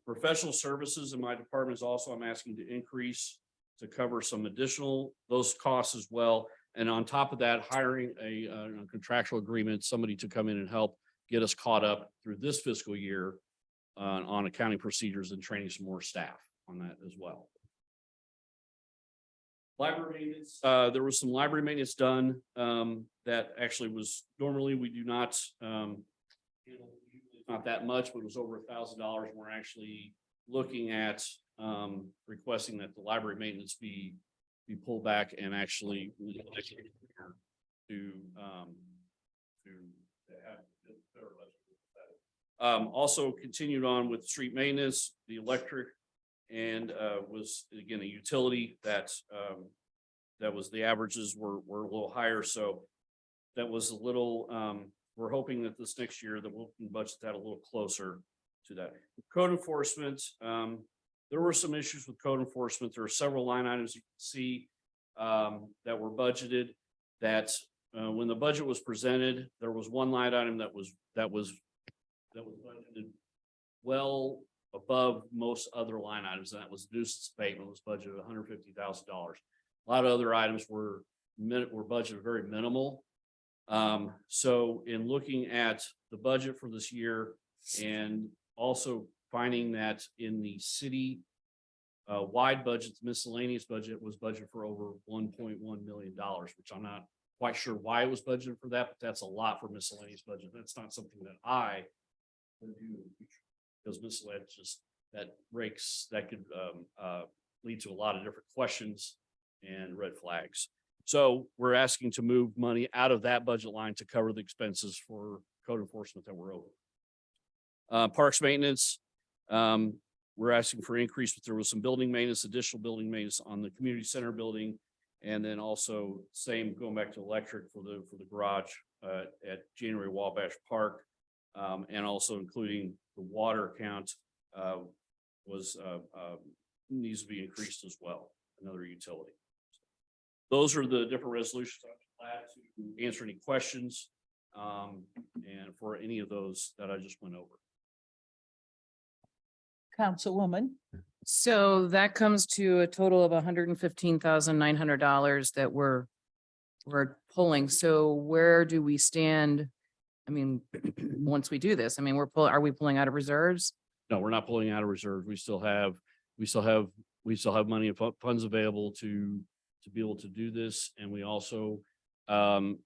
Speaker 17: Professional services in my department is also, I'm asking to increase to cover some additional, those costs as well. And on top of that, hiring a contractual agreement, somebody to come in and help get us caught up through this fiscal year on accounting procedures and training some more staff on that as well. Library maintenance, there was some library maintenance done that actually was normally we do not not that much, but it was over $1,000. We're actually looking at requesting that the library maintenance be pulled back and actually to have also continued on with street maintenance, the electric, and was again a utility that was the averages were a little higher. So that was a little we're hoping that this next year that we'll budget that a little closer to that. Code enforcement, there were some issues with code enforcement. There are several line items you can see that were budgeted that when the budget was presented, there was one line item that was budgeted well above most other line items, and that was nuisance abatement was budgeted $150,000. A lot of other items were budgeted very minimal. So in looking at the budget for this year and also finding that in the city wide budget, miscellaneous budget was budgeted for over $1.1 million, which I'm not quite sure why it was budgeted for that, but that's a lot for miscellaneous budget. That's not something that I would do because miscellaneous just that could lead to a lot of different questions and red flags. So we're asking to move money out of that budget line to cover the expenses for code enforcement that we're over. Parks maintenance, we're asking for increase, but there was some building maintenance, additional building maintenance on the community center building. And then also same going back to electric for the garage at January Wabash Park. And also including the water account needs to be increased as well, another utility. Those are the different resolutions. I'm glad to answer any questions and for any of those that I just went over.
Speaker 1: Councilwoman.
Speaker 5: So that comes to a total of $115,900 that we're pulling. So where do we stand? I mean, once we do this, I mean, are we pulling out of reserves?
Speaker 17: No, we're not pulling out of reserve. We still have money and funds available to be able to do this. And we also have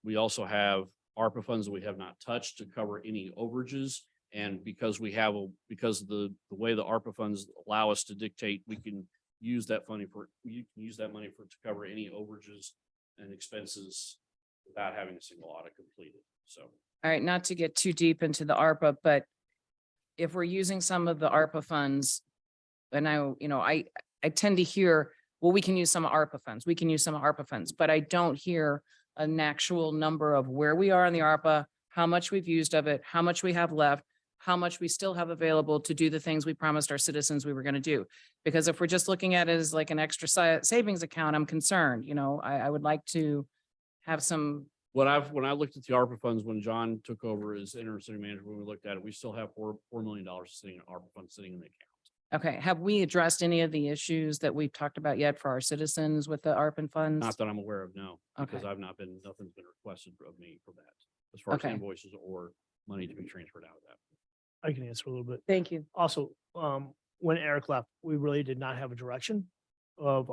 Speaker 17: ARPA funds that we have not touched to cover any overages. And because the way the ARPA funds allow us to dictate, we can use that money to cover any overages and expenses without having a single audit completed. So.
Speaker 5: All right, not to get too deep into the ARPA, but if we're using some of the ARPA funds, and I tend to hear, well, we can use some ARPA funds. We can use some ARPA funds, but I don't hear an actual number of where we are in the ARPA, how much we've used of it, how much we have left, how much we still have available to do the things we promised our citizens we were going to do. Because if we're just looking at it as like an extra savings account, I'm concerned, I would like to have some.
Speaker 17: When I looked at the ARPA funds, when John took over as interim city manager, when we looked at it, we still have $4 million sitting in ARPA funds sitting in the account.
Speaker 5: Okay, have we addressed any of the issues that we've talked about yet for our citizens with the ARPA funds?
Speaker 17: Not that I'm aware of, no, because
Speaker 5: Okay.
Speaker 17: nothing's been requested of me for that, as far as
Speaker 5: Okay.
Speaker 17: invoices or money to be transferred out of that.
Speaker 14: I can answer a little bit.
Speaker 5: Thank you.
Speaker 14: Also, when Eric left, we really did not have a direction of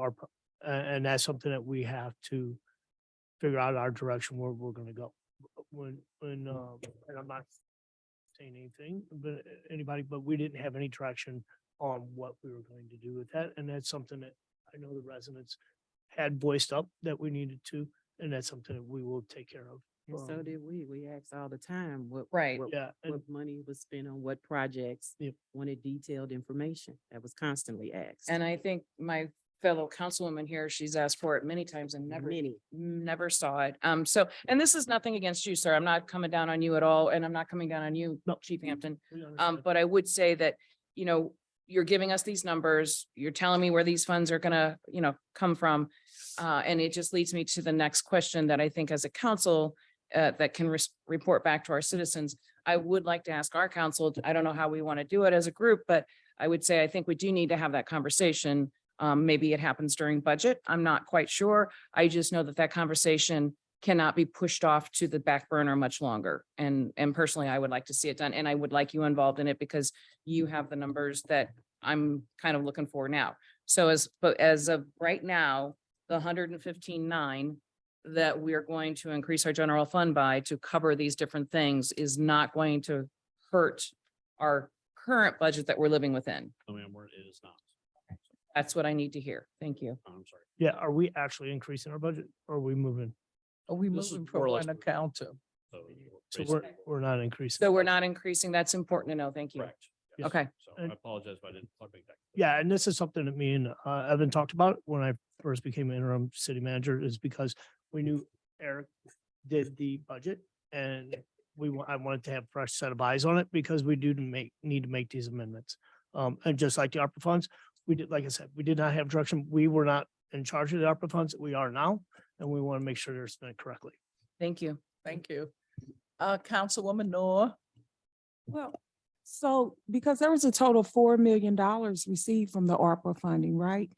Speaker 14: and that's something that we have to figure out our direction where we're going to go. And I'm not saying anything, but we didn't have any direction on what we were going to do with that. And that's something that I know the residents had voiced up that we needed to, and that's something that we will take care of.
Speaker 8: And so did we. We asked all the time what
Speaker 14: Yeah. And
Speaker 8: money was spent on what projects.
Speaker 14: Yep.
Speaker 8: Wanted detailed information. That was constantly asked.
Speaker 5: And I think my fellow councilwoman here, she's asked for it many times and never
Speaker 8: Many.
Speaker 5: never saw it. So, and this is nothing against you, sir. I'm not coming down on you at all, and I'm not coming down on you, Chief Hampton.
Speaker 14: We understand.
Speaker 5: But I would say that, you know, you're giving us these numbers, you're telling me where these funds are gonna, you know, come from. And it just leads me to the next question that I think as a council, that can report back to our citizens. I would like to ask our council, I don't know how we want to do it as a group, but I would say, I think we do need to have that conversation. Maybe it happens during budget. I'm not quite sure. I just know that that conversation cannot be pushed off to the back burner much longer. And personally, I would like to see it done, and I would like you involved in it because you have the numbers that I'm kind of looking for now. So but as of right now, the 115.9 that we are going to increase our general fund by to cover these different things is not going to hurt our current budget that we're living within.
Speaker 17: I mean, it is not.
Speaker 5: That's what I need to hear. Thank you.
Speaker 17: I'm sorry.
Speaker 14: Yeah, are we actually increasing our budget or are we moving?
Speaker 1: Are we
Speaker 17: This is
Speaker 1: moving
Speaker 17: more or
Speaker 1: from
Speaker 17: less
Speaker 1: one account to?
Speaker 17: So
Speaker 14: So
Speaker 17: basically,
Speaker 14: we're not increasing.
Speaker 5: So we're not increasing. That's important to know. Thank you.
Speaker 17: correct.
Speaker 14: Yes.
Speaker 5: Okay.
Speaker 17: So I apologize if I didn't make that.
Speaker 14: Yeah, and this is something that me and Evan talked about when I first became interim city manager, is because we knew Eric did the budget and I wanted to have a fresh set of eyes on it because we do need to make these amendments. And just like the ARPA funds, we did, like I said, we did not have direction. We were not in charge of the ARPA funds. We are now, and we want to make sure they're spent correctly.
Speaker 5: Thank you.
Speaker 1: Thank you. Councilwoman Noor.
Speaker 7: Well, so because there was a total of $4 million received from the ARPA funding, right?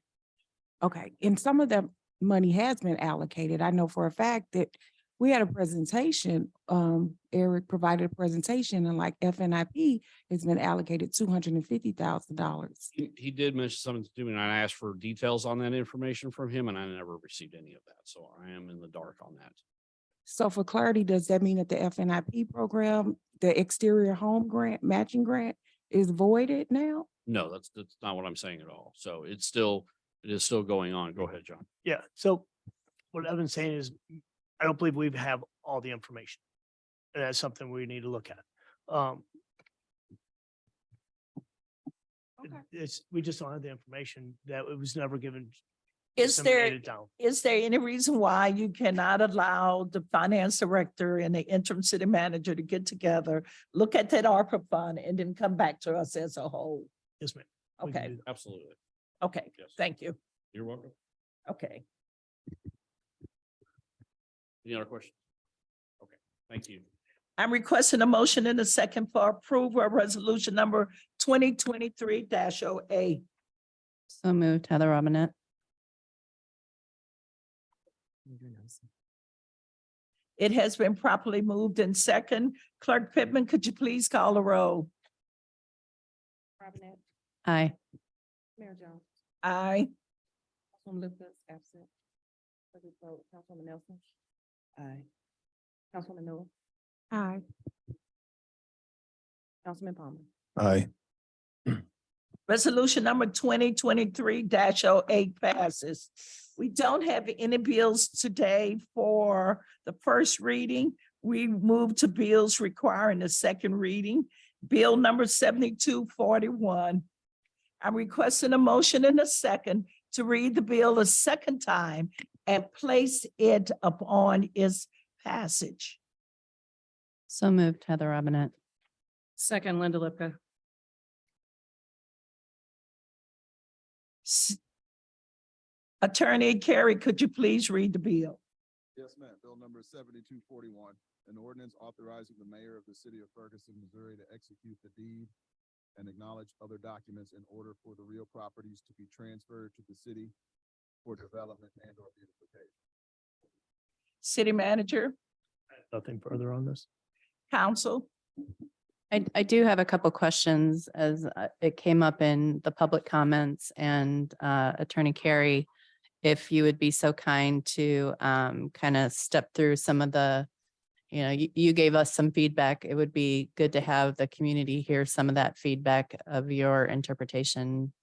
Speaker 7: Okay, and some of that money has been allocated. I know for a fact that we had a presentation, Eric provided a presentation, and like FNIP has been allocated $250,000.
Speaker 17: He did mention something to me and I asked for details on that information from him and I never received any of that. So I am in the dark on that.
Speaker 7: So for clarity, does that mean that the FNIP program, the exterior home grant, matching grant is voided now?
Speaker 17: No, that's not what I'm saying at all. So it is still going on. Go ahead, John.
Speaker 14: Yeah, so what Evan's saying is, I don't believe we have all the information. And that's something we need to look at. We just don't have the information that it was never given.
Speaker 1: Is there,
Speaker 14: disseminated down.
Speaker 1: is there any reason why you cannot allow the finance director and the interim city manager to get together, look at that ARPA fund and then come back to us as a whole?
Speaker 14: Yes, ma'am. We can
Speaker 1: Okay,
Speaker 14: do that.
Speaker 17: Absolutely.
Speaker 1: okay,
Speaker 17: Yes.
Speaker 1: thank you.
Speaker 17: You're welcome.
Speaker 1: Okay.
Speaker 17: Any other questions? Okay, thank you.
Speaker 1: I'm requesting a motion in a second for approval of resolution number 2023-08.
Speaker 19: So moved, Heather Robinette.
Speaker 1: It has been properly moved in second. Clerk Pittman, could you please call the roll?
Speaker 2: Robinette,
Speaker 19: Aye.
Speaker 2: Mayor Jones,
Speaker 1: Aye.
Speaker 2: Councilwoman Lucas, absent. Clerk will vote, Councilwoman Nelson. Aye. Councilwoman Noor,
Speaker 7: Aye.
Speaker 2: Councilman Palmer.
Speaker 15: Aye.
Speaker 1: Resolution number 2023-08 passes. We don't have any bills today for the first reading. We move to bills requiring a second reading. Bill number 7241. I'm requesting a motion in a second to read the bill a second time and place it upon its passage.
Speaker 19: So moved, Heather Robinette.
Speaker 5: Second, Linda Lipka.
Speaker 1: Attorney Carey, could you please read the bill?
Speaker 18: Yes, ma'am. Bill number 7241, an ordinance authorizing the mayor of the city of Ferguson, Missouri to execute the deed and acknowledge other documents in order for the real properties to be transferred to the city for development and or beautification.
Speaker 1: City manager,
Speaker 14: Nothing further on this.
Speaker 1: council.
Speaker 19: I do have a couple questions as it came up in the public comments, and Attorney Carey, if you would be so kind to kind of step through some of the, you gave us some feedback. It would be good to have the community hear some of that feedback of your interpretation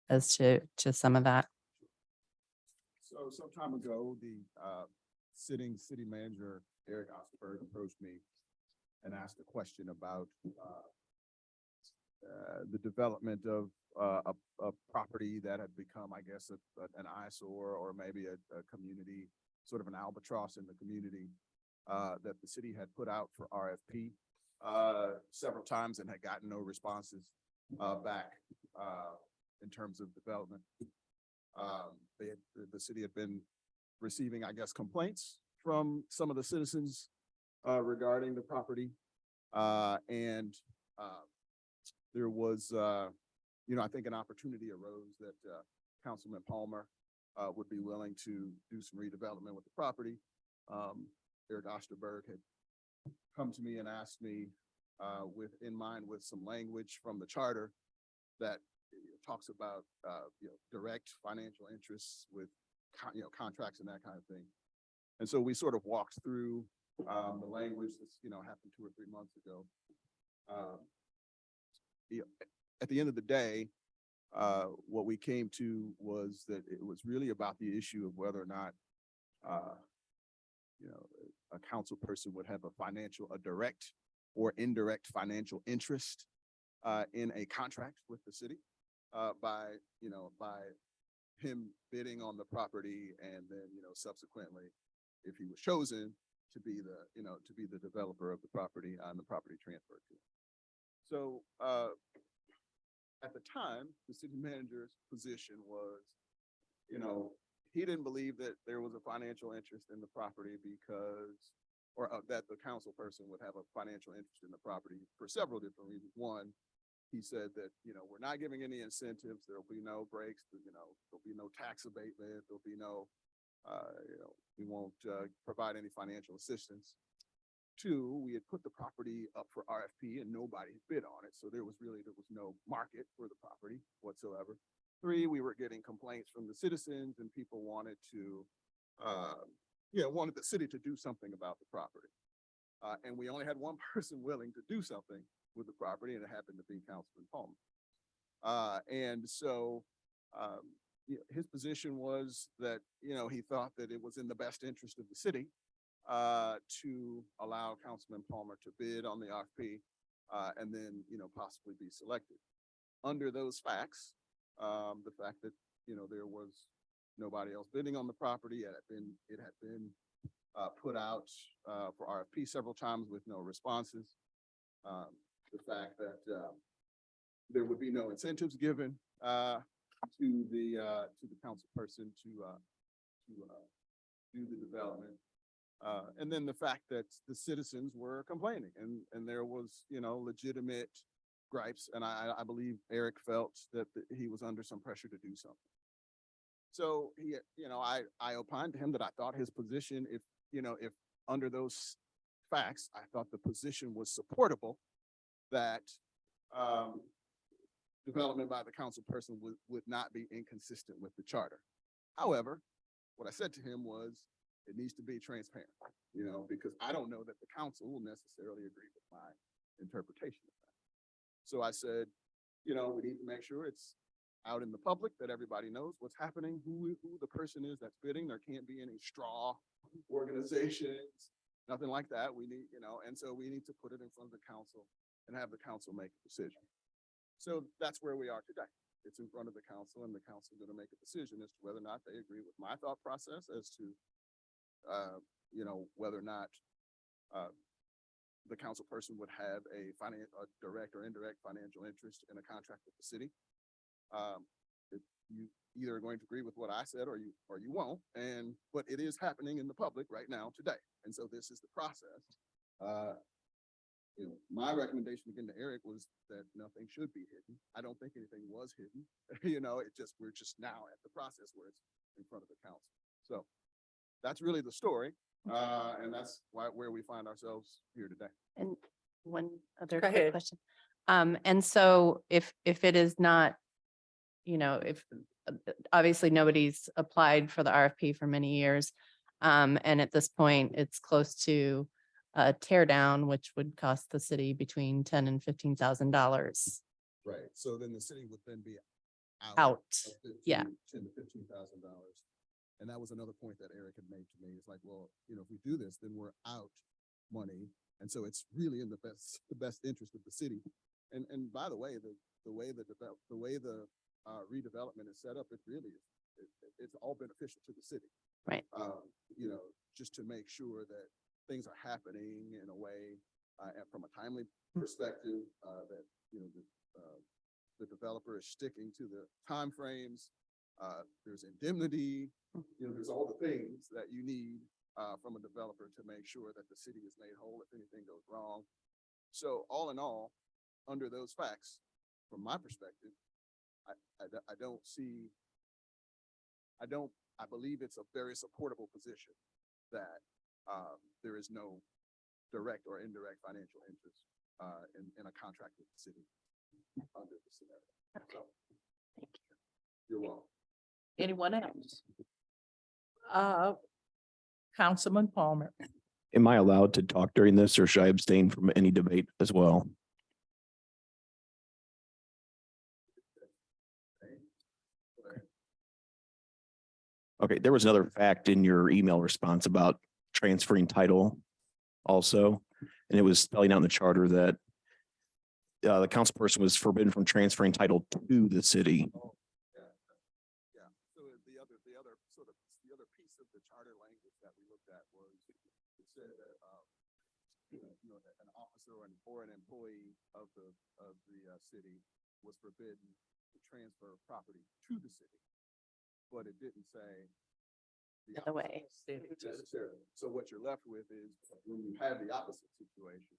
Speaker 19: as to some of that.
Speaker 18: So some time ago, the sitting city manager, Eric Osberg, approached me and asked a question about the development of a property that had become, I guess, an eyesore or maybe a community, sort of an albatross in the community, that the city had put out for RFP several times and had gotten no responses back in terms of development. The city had been receiving, I guess, complaints from some of the citizens regarding the property. There was, I think an opportunity arose that Councilman Palmer would be willing to do some redevelopment with the property. Eric Osterberg had come to me and asked me in mind with some language from the charter that talks about, direct financial interests with, contracts and that kind of thing. And so we sort of walked through the language that's, happened 2 or 3 months ago. At the end of the day, what we came to was that it was really about the issue of whether or not, a council person would have a direct or indirect financial interest in a contract with the city by him bidding on the property and then, subsequently, if he was chosen to be the developer of the property and the property transferred to him. So at the time, the city manager's position was, he didn't believe that there was a financial interest in the property that the council person would have a financial interest in the property for several different reasons. One, he said that, we're not giving any incentives. There'll be no breaks, there'll be no tax abatement. There'll be no, we won't provide any financial assistance. Two, we had put the property up for RFP and nobody had bid on it. So there was no market for the property whatsoever. Three, we were getting complaints from the citizens and people wanted the city to do something about the property. And we only had one person willing to do something with the property, and it happened to be Councilman Palmer. And so his position was that, he thought that it was in the best interest of the city to allow Councilman Palmer to bid on the RFP and then, possibly be selected. Under those facts, the fact that, there was nobody else bidding on the property, it had been put out for RFP several times with no responses. The fact that there would be no incentives given to the council person to do the development. And then the fact that the citizens were complaining and there was, legitimate gripes. And I believe Eric felt that he was under some pressure to do something. So I opined to him that I thought his position, if under those facts, I thought the position was supportable, that development by the council person would not be inconsistent with the charter. However, what I said to him was, it needs to be transparent, because I don't know that the council will necessarily agree with my interpretation of that. So I said, we need to make sure it's out in the public, that everybody knows what's happening, who the person is that's bidding. There can't be any straw organizations, nothing like that. We need, and so we need to put it in front of the council and have the council make a decision. So that's where we are today. It's in front of the council, and the council is going to make a decision as to whether or not they agree with my thought process as to whether or not the council person would have a direct or indirect financial interest in a contract with the city. You either are going to agree with what I said or you won't. But it is happening in the public right now today. And so this is the process. My recommendation again to Eric was that nothing should be hidden. I don't think anything was hidden. We're just now at the process where it's in front of the council. So that's really the story. And that's where we find ourselves here today.
Speaker 19: And one other
Speaker 1: Go
Speaker 19: quick
Speaker 1: ahead.
Speaker 19: question. And so if it is not, if obviously nobody's applied for the RFP for many years. And at this point, it's close to a tear down, which would cost the city between $10,000 and $15,000
Speaker 18: Right. So then the city would then be
Speaker 19: out.
Speaker 18: of
Speaker 19: Yeah.
Speaker 18: $10,000 to $15,000. And that was another point that Eric had made to me. It's like, well, if we do this, then we're out money. And so it's really in the best interest of the city And by the way, the way the redevelopment is set up, it really is, it's all beneficial to the city.
Speaker 19: Right.
Speaker 18: You know, just to make sure that things are happening in a way, and from a timely perspective, that, you know, the developer is sticking to the timeframes. There's indemnity, you know, there's all the things that you need from a developer to make sure that the city is made whole if anything goes wrong. So all in all, under those facts, from my perspective, I believe it's a very supportable position that there is no direct or indirect financial interest in a contract with the city under the scenario. So,
Speaker 19: Thank you.
Speaker 18: you're welcome.
Speaker 1: Anyone else? Councilman Palmer.
Speaker 15: Am I allowed to talk during this, or should I abstain from any debate as well? Okay, there was another fact in your email response about transferring title also, and it was spelling out in the charter that the council person was forbidden from transferring title to the city.
Speaker 18: Yeah. So the other piece of the charter language that we looked at was, it said that, you know, that an officer or an employee of the city was forbidden to transfer property to the city. But it didn't say the
Speaker 19: Other way.
Speaker 18: necessarily. So what you're left with is, when you have the opposite situation,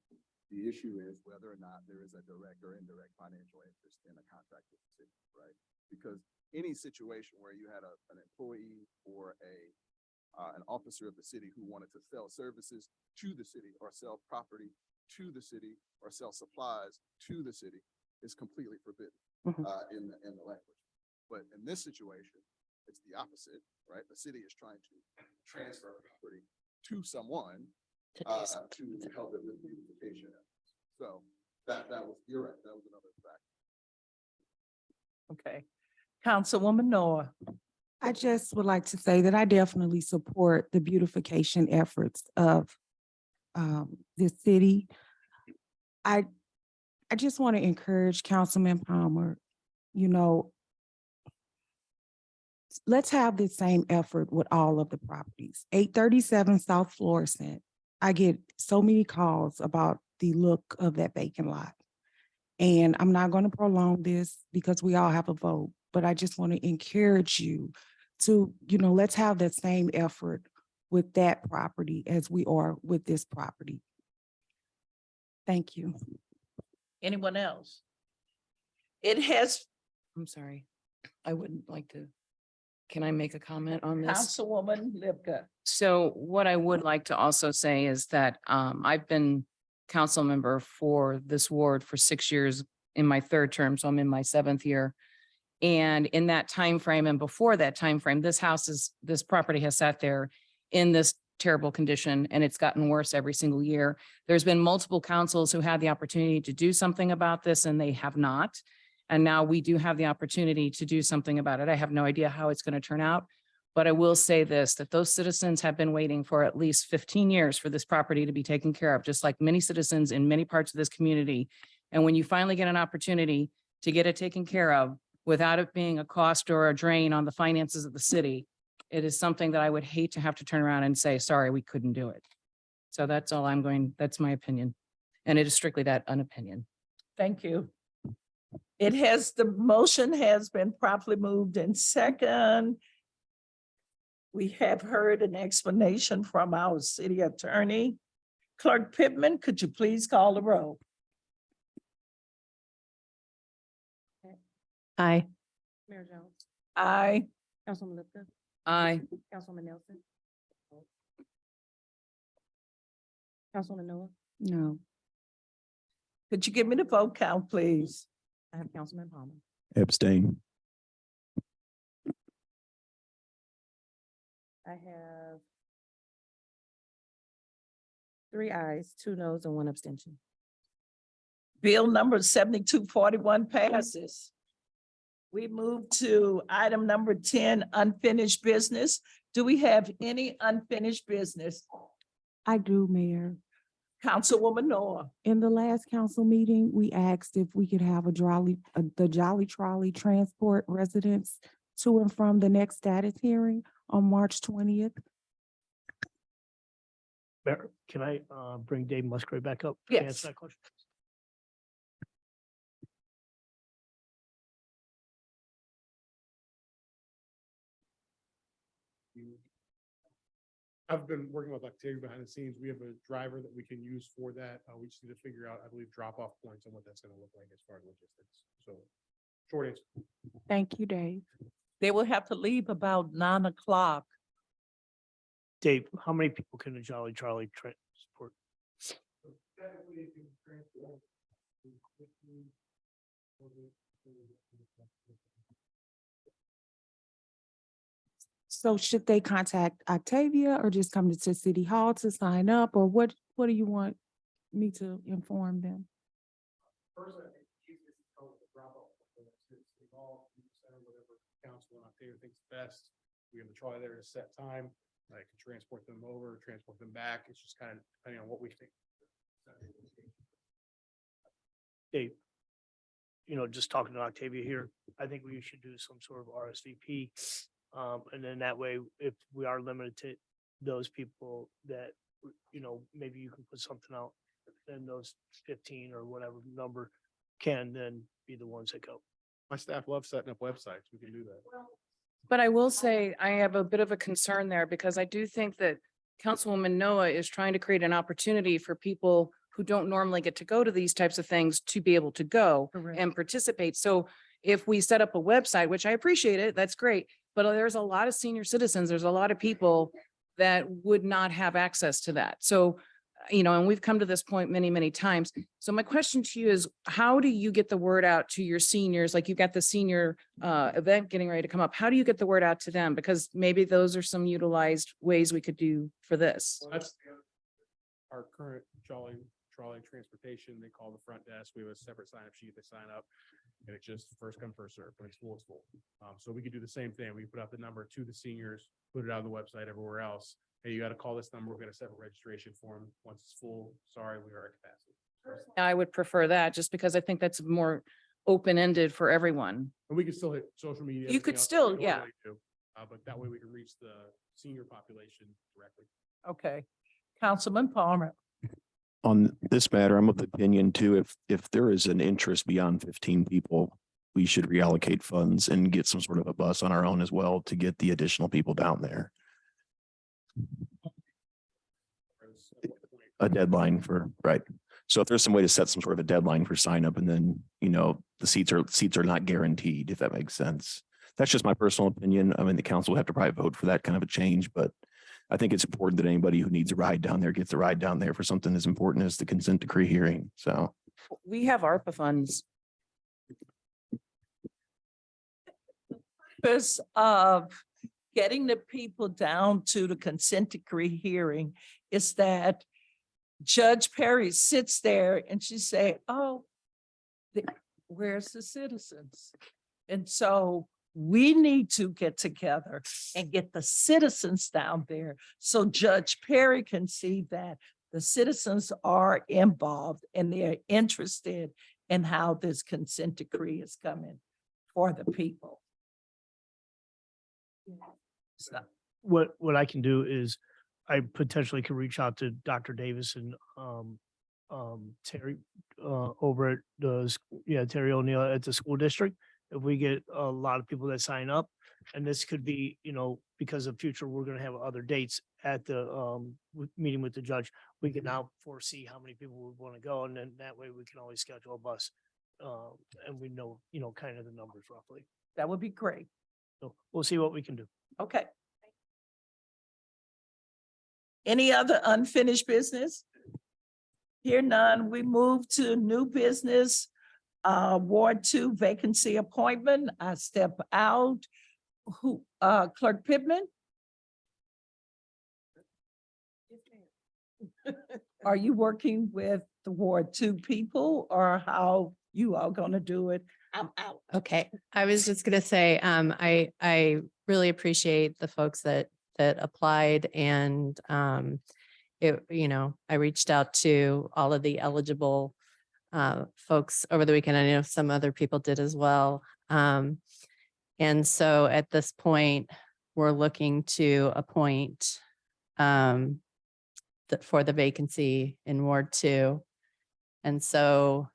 Speaker 18: the issue is whether or not there is a direct or indirect financial interest in a contract with the city, right? Because any situation where you had an employee or an officer of the city who wanted to sell services to the city, or sell property to the city, or sell supplies to the city, is completely forbidden in the language. But in this situation, it's the opposite, right? The city is trying to transfer property to someone
Speaker 19: To do
Speaker 18: to
Speaker 19: something.
Speaker 18: help it with beautification efforts. So that was, you're right, that was another fact.
Speaker 1: Okay. Councilwoman Noah.
Speaker 7: I just would like to say that I definitely support the beautification efforts of this city. I just want to encourage Councilman Palmer, you know, let's have the same effort with all of the properties. 837 South Florissant. I get so many calls about the look of that vacant lot. And I'm not going to prolong this because we all have a vote, but I just want to encourage you to, you know, let's have that same effort with that property as we are with this property. Thank you.
Speaker 1: Anyone else? It has,
Speaker 5: I'm sorry. I wouldn't like to. Can I make a comment on this?
Speaker 1: Councilwoman Lipka.
Speaker 5: So what I would like to also say is that I've been council member for this ward for 6 years in my third term, so I'm in my 7th year. And in that time frame, and before that time frame, this property has sat there in this terrible condition, and it's gotten worse every single year. There's been multiple councils who had the opportunity to do something about this, and they have not. And now we do have the opportunity to do something about it. I have no idea how it's going to turn out, but I will say this, that those citizens have been waiting for at least 15 years for this property to be taken care of, just like many citizens in many parts of this community. And when you finally get an opportunity to get it taken care of without it being a cost or a drain on the finances of the city, it is something that I would hate to have to turn around and say, sorry, we couldn't do it. So that's all that's my opinion. And it is strictly that, an opinion.
Speaker 1: Thank you. The motion has been properly moved in second. We have heard an explanation from our city attorney. Clerk Pittman, could you please call the roll?
Speaker 19: Aye.
Speaker 2: Mayor Jones,
Speaker 1: Aye.
Speaker 2: Councilwoman Lipka,
Speaker 5: Aye.
Speaker 2: Councilwoman Nelson. Councilwoman Noah,
Speaker 7: No.
Speaker 1: Could you give me the vote count, please?
Speaker 2: I have Councilman Palmer.
Speaker 15: Abstain.
Speaker 2: I have 3 ayes, 2 noes, and 1 abstention.
Speaker 1: Bill number 7241 passes. We move to item number 10, unfinished business. Do we have any unfinished business?
Speaker 7: I do, Mayor.
Speaker 1: Councilwoman Noah.
Speaker 7: In the last council meeting, we asked if we could have the Jolly Trolley transport residents to and from the next status hearing on March 20th.
Speaker 14: Mayor, can I bring Dave Musgrave back up? to answer
Speaker 1: Yes.
Speaker 14: that question?
Speaker 16: I've been working with Octavia behind the scenes. We have a driver that we can use for that. We just need to figure out, I believe, drop-off points and what that's gonna look like as far as logistics. So short answer.
Speaker 7: Thank you, Dave.
Speaker 1: They will have to leave about 9 o'clock.
Speaker 14: Dave, how many people can a Jolly Trolley transport?
Speaker 7: So should they contact Octavia or just come to City Hall to sign up, or what do you want me to inform them?
Speaker 16: First, I think the easiest is to drop off. Whether it's City Hall, Community Center, whatever council and Octavia thinks best. We have a trolley there at a set time. I can transport them over, transport them back. It's just kind of depending on what we think.
Speaker 14: Dave, just talking to Octavia here, I think we should do some sort of RSVP. And then that way, if we are limited to those people that, maybe you can put something out, then those 15 or whatever number can then be the ones that go.
Speaker 16: My staff loves setting up websites. We can do that.
Speaker 5: But I will say, I have a bit of a concern there because I do think that Councilwoman Noah is trying to create an opportunity for people who don't normally get to go to these types of things to be able to go and participate. So if we set up a website, which I appreciate it, that's great. But there's a lot of senior citizens, there's a lot of people that would not have access to that. So, and we've come to this point many, many times. So my question to you is, how do you get the word out to your seniors? Like you've got the senior event getting ready to come up. How do you get the word out to them? Because maybe those are some utilized ways we could do for this.
Speaker 16: Well, that's our current trolley transportation. They call the front desk. We have a separate sign up sheet. They sign up and it's just first come, first served. When it's full, it's full. So we could do the same thing. We put out the number to the seniors, put it on the website everywhere else. Hey, you got to call this number. We've got a separate registration form. Once it's full, sorry, we are at capacity.
Speaker 5: I would prefer that just because I think that's more open-ended for everyone.
Speaker 16: And we could still hit social media.
Speaker 5: You
Speaker 16: everything
Speaker 5: could
Speaker 16: else
Speaker 5: still,
Speaker 16: that we
Speaker 5: yeah.
Speaker 16: normally do. But that way we can reach the senior population directly.
Speaker 1: Okay. Councilman Palmer.
Speaker 15: On this matter, I'm of the opinion too, if there is an interest beyond 15 people, we should reallocate funds and get some sort of a bus on our own as well to get the additional people down there. A deadline for, right. So if there's some way to set some sort of a deadline for sign up and then, the seats are not guaranteed, if that makes sense. That's just my personal opinion. I mean, the council will have to probably vote for that kind of a change, but I think it's important that anybody who needs a ride down there gets a ride down there for something as important as the consent decree hearing. So.
Speaker 5: We have ARPA funds.
Speaker 1: Purpose of getting the people down to the consent decree hearing is that Judge Perry sits there and she say, oh, where's the citizens? And so we need to get together and get the citizens down there so Judge Perry can see that the citizens are involved and they're interested in how this consent decree is coming for the people. So,
Speaker 14: What I can do is I potentially could reach out to Dr. Davis and Terry over at Terry O'Neill at the school district. If we get a lot of people that sign up, and this could be, because of future, we're gonna have other dates at the meeting with the judge. We can now foresee how many people would want to go, and then that way we can always schedule a bus. And we know, kind of the numbers roughly.
Speaker 1: that would be great.
Speaker 14: So we'll see what we can do.
Speaker 1: Okay. Any other unfinished business? Here none, we move to new business. Ward 2 vacancy appointment. I step out. Clerk Pittman? Are you working with the Ward 2 people or how you are gonna do it? I'm out.
Speaker 19: Okay, I was just gonna say, I really appreciate the folks that applied and I reached out to all of the eligible folks over the weekend. I know some other people did as well. And so at this point, we're looking to appoint for the vacancy in Ward 2. And so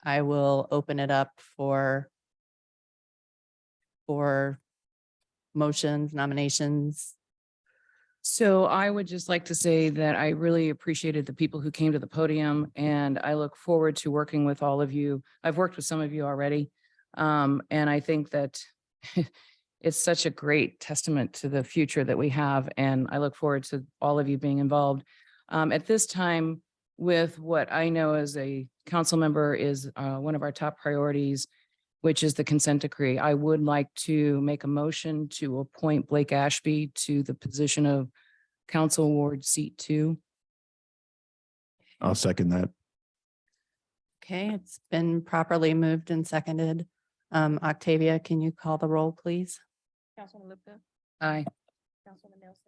Speaker 19: I will open it up for motions, nominations.
Speaker 5: So I would just like to say that I really appreciated the people who came to the podium, and I look forward to working with all of you. I've worked with some of you already. And I think that it's such a great testament to the future that we have. And I look forward to all of you being involved. At this time, with what I know as a council member is one of our top priorities, which is the consent decree. I would like to make a motion to appoint Blake Ashby to the position of Council Ward Seat 2.
Speaker 15: I'll second that.
Speaker 19: Okay, it's been properly moved and seconded. Octavia, can you call the roll, please?
Speaker 2: Councilwoman Lipka,
Speaker 5: Aye.
Speaker 2: Councilwoman Nelson,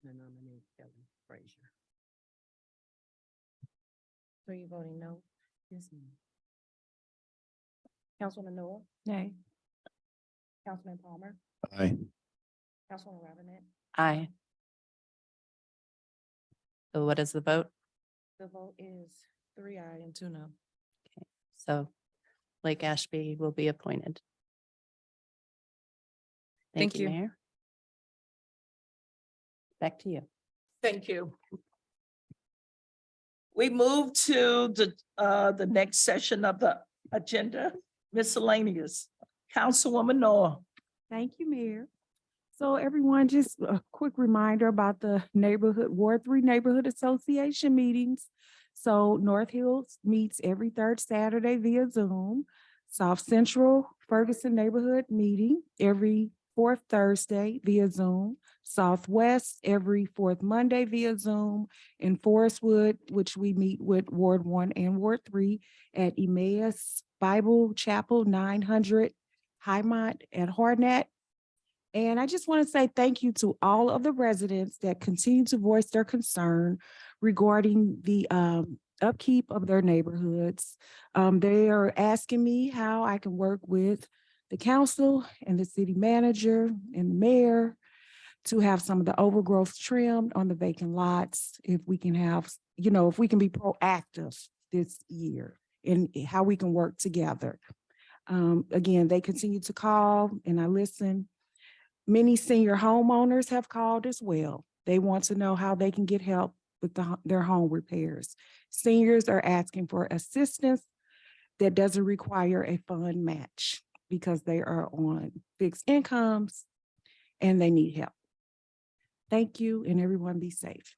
Speaker 8: I nominate Kevin Frazier.
Speaker 2: are you voting no?
Speaker 8: Yes, ma'am.
Speaker 2: Councilwoman Noah,
Speaker 7: Nay.
Speaker 2: Councilman Palmer,
Speaker 15: Aye.
Speaker 2: Councilwoman Robinette.
Speaker 19: Aye. So what is the vote?
Speaker 2: The vote is 3 aye and 2 no.
Speaker 19: So Blake Ashby will be appointed.
Speaker 5: Thank you.
Speaker 19: Mayor. Back to you.
Speaker 1: Thank you. We move to the next session of the agenda, miscellaneous. Councilwoman Noah.
Speaker 7: Thank you, Mayor. So everyone, just a quick reminder about the Ward 3 Neighborhood Association meetings. So North Hills meets every third Saturday via Zoom. South Central Ferguson Neighborhood meeting every fourth Thursday via Zoom. Southwest every fourth Monday via Zoom. In Forestwood, which we meet with Ward 1 and Ward 3 at Emmaus Bible Chapel 900 Highmont at Harnett. And I just want to say thank you to all of the residents that continue to voice their concern regarding the upkeep of their neighborhoods. They are asking me how I can work with the council and the city manager and the mayor to have some of the overgrowth trimmed on the vacant lots. If we can have, if we can be proactive this year and how we can work together. Again, they continue to call and I listen. Many senior homeowners have called as well. They want to know how they can get help with their home repairs. Seniors are asking for assistance that doesn't require a fund match because they are on fixed incomes and they need help. Thank you, and everyone be safe.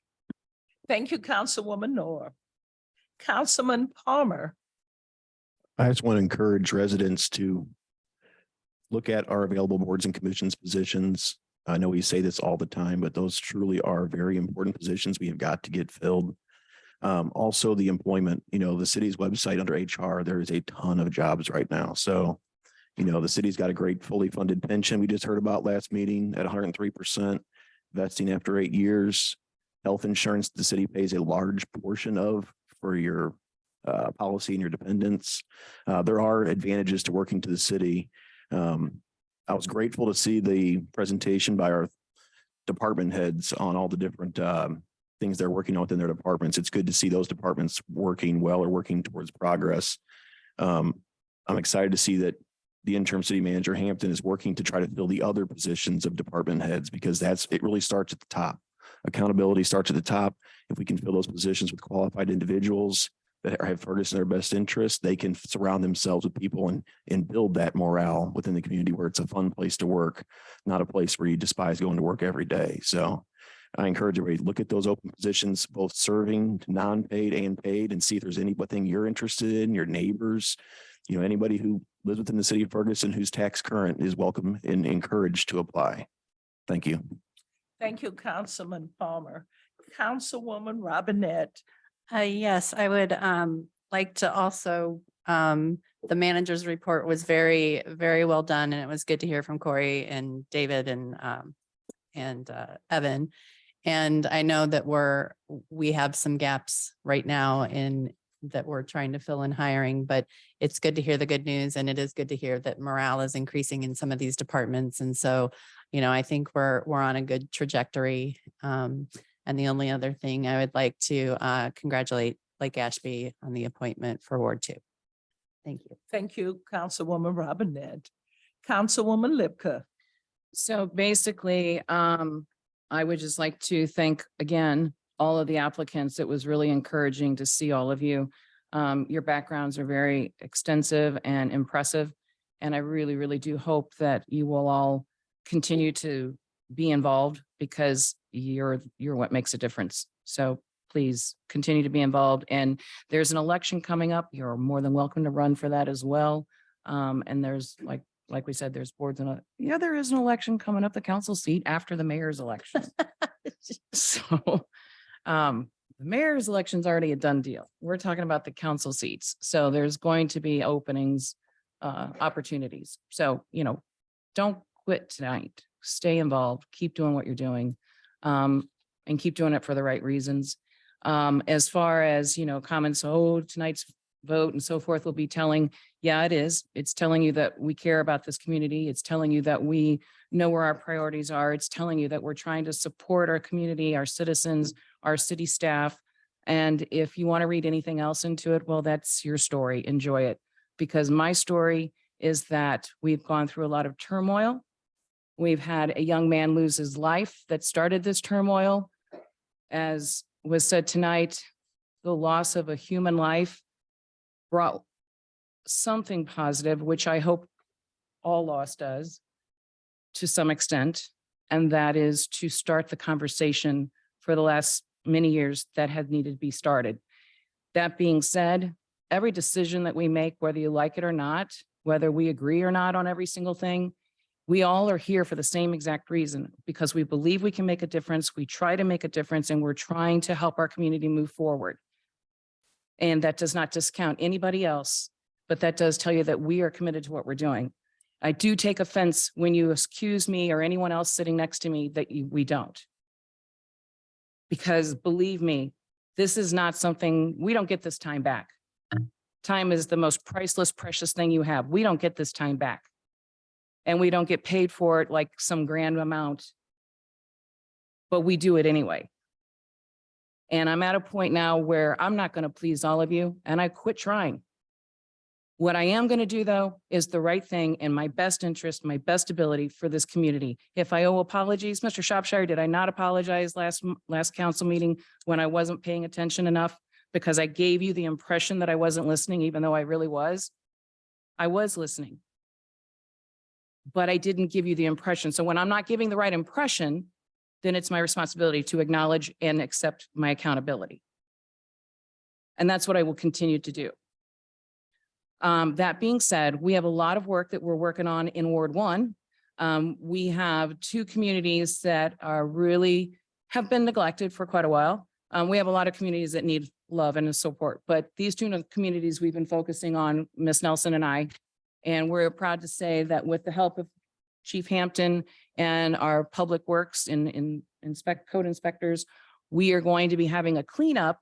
Speaker 1: Thank you, Councilwoman Noah. Councilman Palmer.
Speaker 15: I just want to encourage residents to look at our available boards and commissions positions. I know we say this all the time, but those truly are very important positions we have got to get filled. Also the employment, the city's website under HR, there is a ton of jobs right now. So, the city's got a great fully funded pension we just heard about last meeting at 103%, vesting after 8 years. Health insurance, the city pays a large portion of for your policy and your dependents. There are advantages to working to the city. I was grateful to see the presentation by our department heads on all the different things they're working on within their departments. It's good to see those departments working well or working towards progress. I'm excited to see that the interim city manager Hampton is working to try to fill the other positions of department heads because it really starts at the top. Accountability starts at the top. If we can fill those positions with qualified individuals that have Ferguson in their best interest, they can surround themselves with people and build that morale within the community where it's a fun place to work, not a place where you despise going to work every day. So I encourage everybody to look at those open positions, both serving, non-paid and paid, and see if there's anything you're interested in, your neighbors, anybody who lives within the city of Ferguson who's tax current is welcome and encouraged to apply. Thank you.
Speaker 1: Thank you, Councilman Palmer. Councilwoman Robinette.
Speaker 19: Yes, I would like to also, the manager's report was very, very well done, and it was good to hear from Corey and David and and Evan. And I know that we have some gaps right now in that we're trying to fill in hiring, but it's good to hear the good news. And it is good to hear that morale is increasing in some of these departments. And so, I think we're on a good trajectory. And the only other thing I would like to congratulate Blake Ashby on the appointment for Ward 2. Thank you.
Speaker 1: Thank you, Councilwoman Robinette. Councilwoman Lipka.
Speaker 5: So basically, I would just like to thank again, all of the applicants. It was really encouraging to see all of you. Your backgrounds are very extensive and impressive. And I really, really do hope that you will all continue to be involved because you're what makes a difference. So please continue to be involved. And there's an election coming up. You're more than welcome to run for that as well. And there's like we said, there's boards and there is an election coming up, the council seat after the mayor's election. So the mayor's election is already a done deal. We're talking about the council seats. So there's going to be openings, opportunities. So, don't quit tonight. Stay involved, keep doing what you're doing, and keep doing it for the right reasons. As far as, comments, tonight's vote and so forth will be telling, yeah, it is. It's telling you that we care about this community. It's telling you that we know where our priorities are. It's telling you that we're trying to support our community, our citizens, our city staff. And if you want to read anything else into it, well, that's your story. Enjoy it. Because my story is that we've gone through a lot of turmoil. We've had a young man lose his life that started this turmoil. As was said tonight, the loss of a human life brought something positive, which I hope all loss does to some extent. And that is to start the conversation for the last many years that had needed to be started. That being said, every decision that we make, whether you like it or not, whether we agree or not on every single thing, we all are here for the same exact reason, because we believe we can make a difference. We try to make a difference, and we're trying to help our community move forward. And that does not discount anybody else, but that does tell you that we are committed to what we're doing. I do take offense when you accuse me or anyone else sitting next to me that we don't. Because believe me, this is not something, we don't get this time back. Time is the most priceless, precious thing you have. We don't get this time back. And we don't get paid for it like some grand amount, but we do it anyway. And I'm at a point now where I'm not going to please all of you, and I quit trying. What I am going to do, though, is the right thing in my best interest, my best ability for this community. If I owe apologies, Mr. Shropshire, did I not apologize last council meeting when I wasn't paying attention enough? Because I gave you the impression that I wasn't listening, even though I really was. I was listening. But I didn't give you the impression. So when I'm not giving the right impression, then it's my responsibility to acknowledge and accept my accountability. And that's what I will continue to do. That being said, we have a lot of work that we're working on in Ward 1. We have 2 communities that are really have been neglected for quite a while. We have a lot of communities that need love and support, but these 2 communities we've been focusing on, Ms. Nelson and I, and we're proud to say that with the help of Chief Hampton and our public works in code inspectors, we are going to be having a cleanup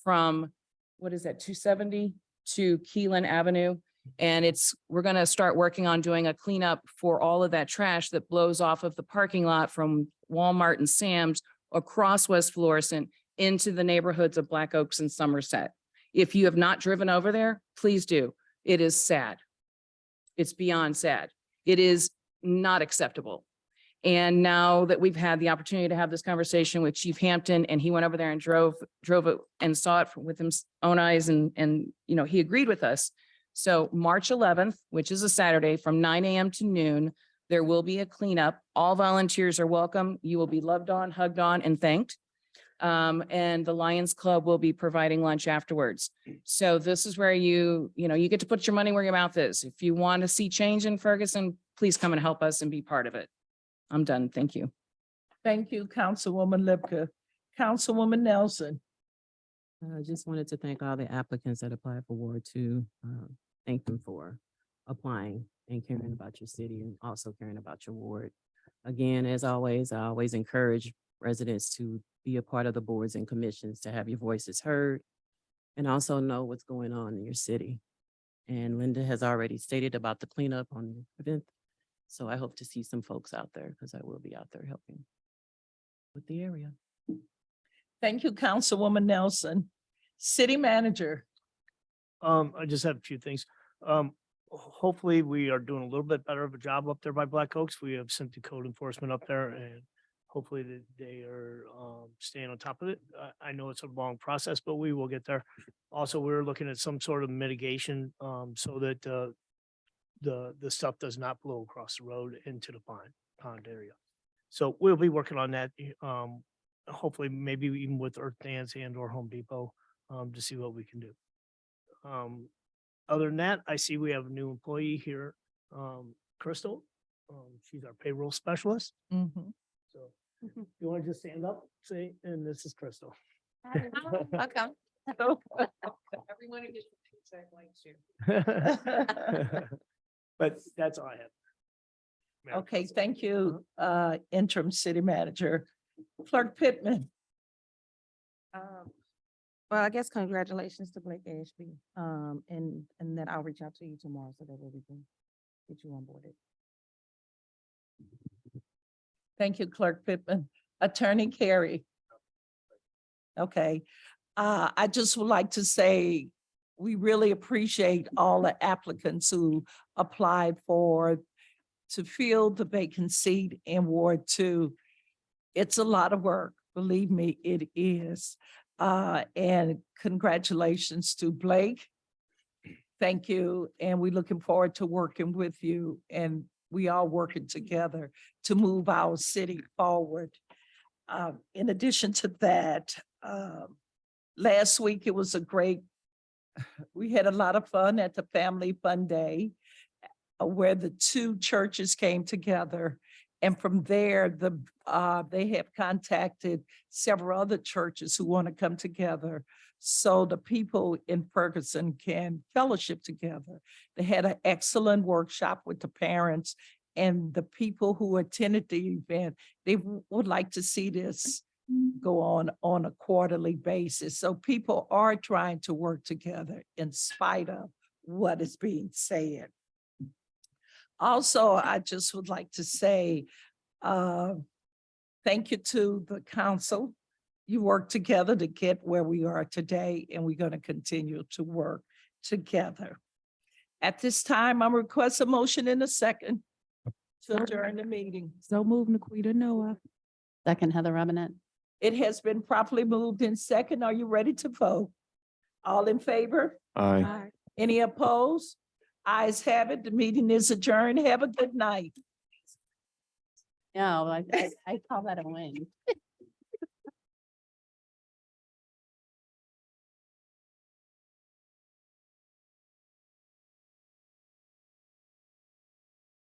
Speaker 5: from, what is that, 270 to Keelan Avenue. And we're going to start working on doing a cleanup for all of that trash that blows off of the parking lot from Walmart and Sam's across West Florissant into the neighborhoods of Black Oaks and Somerset. If you have not driven over there, please do. It is sad. It's beyond sad. It is not acceptable. And now that we've had the opportunity to have this conversation with Chief Hampton, and he went over there and drove it and saw it with his own eyes, and he agreed with us. So March 11th, which is a Saturday, from 9 a.m. to noon, there will be a cleanup. All volunteers are welcome. You will be loved on, hugged on, and thanked. And the Lions Club will be providing lunch afterwards. So this is where you get to put your money where your mouth is. If you want to see change in Ferguson, please come and help us and be part of it. I'm done. Thank you.
Speaker 1: Thank you, Councilwoman Lipka. Councilwoman Nelson.
Speaker 4: I just wanted to thank all the applicants that applied for Ward 2. Thank them for applying and caring about your city and also caring about your ward. Again, as always, I always encourage residents to be a part of the boards and commissions, to have your voices heard and also know what's going on in your city. And Linda has already stated about the cleanup on the event. So I hope to see some folks out there because I will be out there helping with the area.
Speaker 1: Thank you, Councilwoman Nelson. City Manager.
Speaker 14: I just have a few things. Hopefully we are doing a little bit better of a job up there by Black Oaks. We have sent the code enforcement up there and hopefully they are staying on top of it. I know it's a long process, but we will get there. Also, we're looking at some sort of mitigation so that the stuff does not blow across the road into the pond area. So we'll be working on that. Hopefully maybe even with Earth Dance and or Home Depot to see what we can do. Other than that, I see we have a new employee here, Crystal. She's our payroll specialist.
Speaker 1: Mhm.
Speaker 14: So you want to just stand up, say, and this is Crystal.
Speaker 19: Welcome.
Speaker 5: Everyone who gets a paycheck likes you.
Speaker 14: But that's all I have. Madam
Speaker 1: Okay,
Speaker 14: Council.
Speaker 1: thank you, interim city manager. Clerk Pittman.
Speaker 7: Well, I guess congratulations to Blake Ashby. And then I'll reach out to you tomorrow so that way we can get you on board.
Speaker 1: Thank you, Clerk Pittman. Attorney Carey. Okay, I just would like to say, we really appreciate all the applicants who applied to fill the vacant seat in Ward 2. It's a lot of work, believe me, it is. And congratulations to Blake. Thank you, and we're looking forward to working with you, and we are working together to move our city forward. In addition to that, last week it was we had a lot of fun at the Family Fun Day where the two churches came together. And from there, they have contacted several other churches who want to come together so the people in Ferguson can fellowship together. They had an excellent workshop with the parents and the people who attended the event. They would like to see this go on a quarterly basis. So people are trying to work together in spite of what is being said. Also, I just would like to say, thank you to the council. You worked together to get where we are today, and we're going to continue to work together. At this time, I'm requesting a motion in a second to adjourn the meeting.
Speaker 7: So move, Naquita Noah.
Speaker 19: Second, Heather Robinette.
Speaker 1: It has been properly moved in second. Are you ready to vote? All in favor?
Speaker 15: Aye.
Speaker 1: Any opposed? Ayes have it. The meeting is adjourned. Have a good night.
Speaker 19: No, I call that a win.